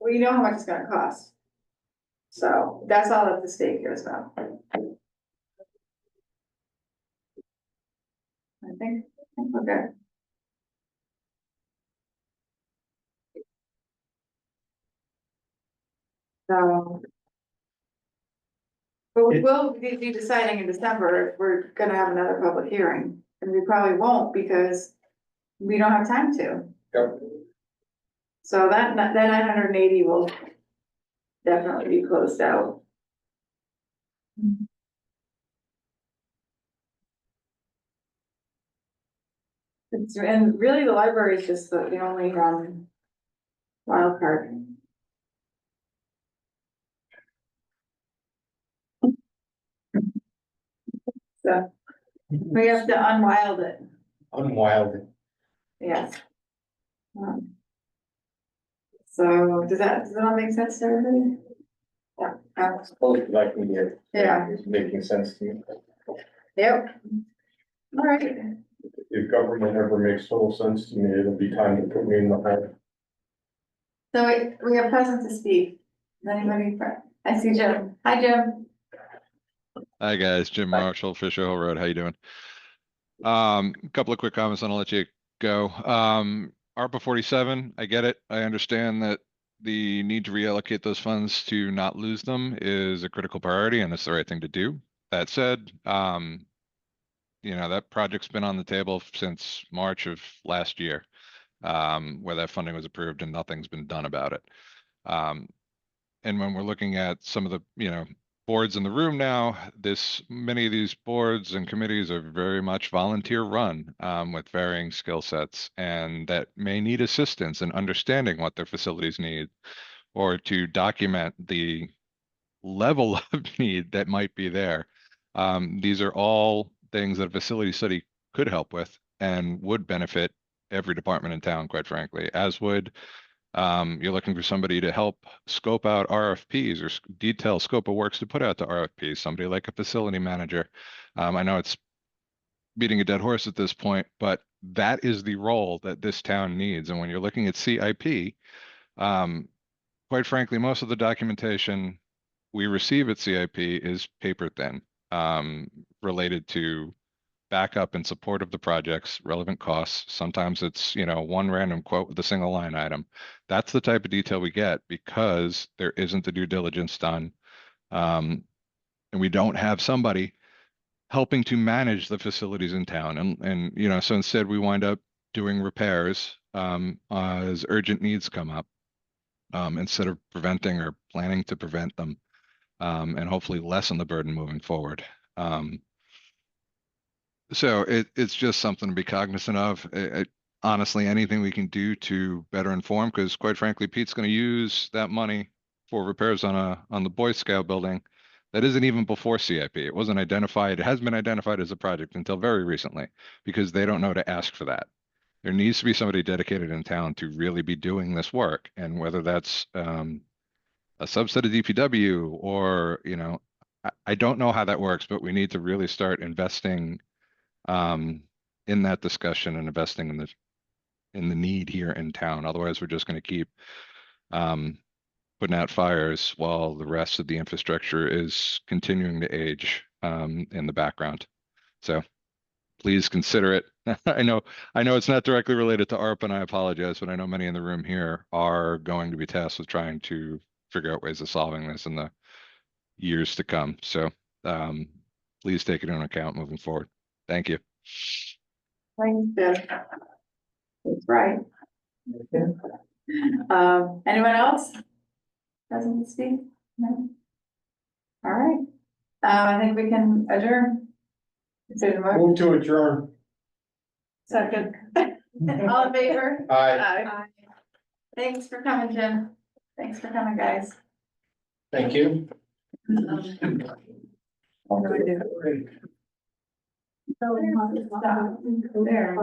Speaker 2: we know how much it's gonna cost. So that's all that the state cares about. I think we're good. So. But we will be deciding in December if we're gonna have another public hearing, and we probably won't because we don't have time to.
Speaker 1: Yep.
Speaker 2: So that 980 will definitely be closed out. And really, the library is just the only, wild card. So, we have to unwild it,
Speaker 1: Unwild.
Speaker 2: yes. So, does that all make sense to everybody? Yeah.
Speaker 1: Supposed to like me here.
Speaker 2: Yeah.
Speaker 1: It's making sense to me.
Speaker 2: Yep. All right,
Speaker 1: If government ever makes total sense to me, it'll be time to put me in the high.
Speaker 2: so we have present to speak. Is anybody, I see Jim. Hi, Jim.
Speaker 11: Hi, guys. Jim Marshall, Fisher Hill Road. How you doing? A couple of quick comments and I'll let you go. ARPA 47, I get it. I understand that the need to reallocate those funds to not lose them is a critical priority and it's the right thing to do. That said, that project's been on the table since March of last year, where that funding was approved and nothing's been done about it. And when we're looking at some of the, boards in the room now, many of these boards and committees are very much volunteer run, with varying skill sets and that may need assistance in understanding what their facilities need or to document the level of need that might be there. These are all things that a facility study could help with and would benefit every department in town, quite frankly, as would you're looking for somebody to help scope out RFPs or detail scope of works to put out to RFPs, somebody like a facility manager. I know it's beating a dead horse at this point, but that is the role that this town needs. And when you're looking at CIP, quite frankly, most of the documentation we receive at CIP is paper thin, related to backup and support of the projects, relevant costs. Sometimes it's, one random quote with a single line item. That's the type of detail we get because there isn't the due diligence done. And we don't have somebody helping to manage the facilities in town. And so instead we wind up doing repairs as urgent needs come up, instead of preventing or planning to prevent them, and hopefully lessen the burden moving forward. So it's just something to be cognizant of. Honestly, anything we can do to better inform, because quite frankly, Pete's going to use that money for repairs on the Boy Scout building. That isn't even before CIP. It wasn't identified. It hasn't been identified as a project until very recently because they don't know to ask for that. There needs to be somebody dedicated in town to really be doing this work, and whether that's a subset of DPW or I don't know how that works, but we need to really start investing in that discussion and investing in the need here in town. Otherwise, we're just going to keep putting out fires while the rest of the infrastructure is continuing to age in the background. So please consider it. I know it's not directly related to ARPA, and I apologize, but I know many in the room here are going to be tasked with trying to figure out ways of solving this in the years to come. So please take it into account moving forward. Thank you.
Speaker 2: Thanks, Jim. That's right. Anyone else? Doesn't speak? No? All right. I think we can adjourn.
Speaker 1: Move to adjourn.
Speaker 2: Second. All in favor?
Speaker 1: Aye.
Speaker 2: Aye. Thanks for coming, Jim. Thanks for coming, guys.
Speaker 1: Thank you.
Speaker 2: What do I do? There.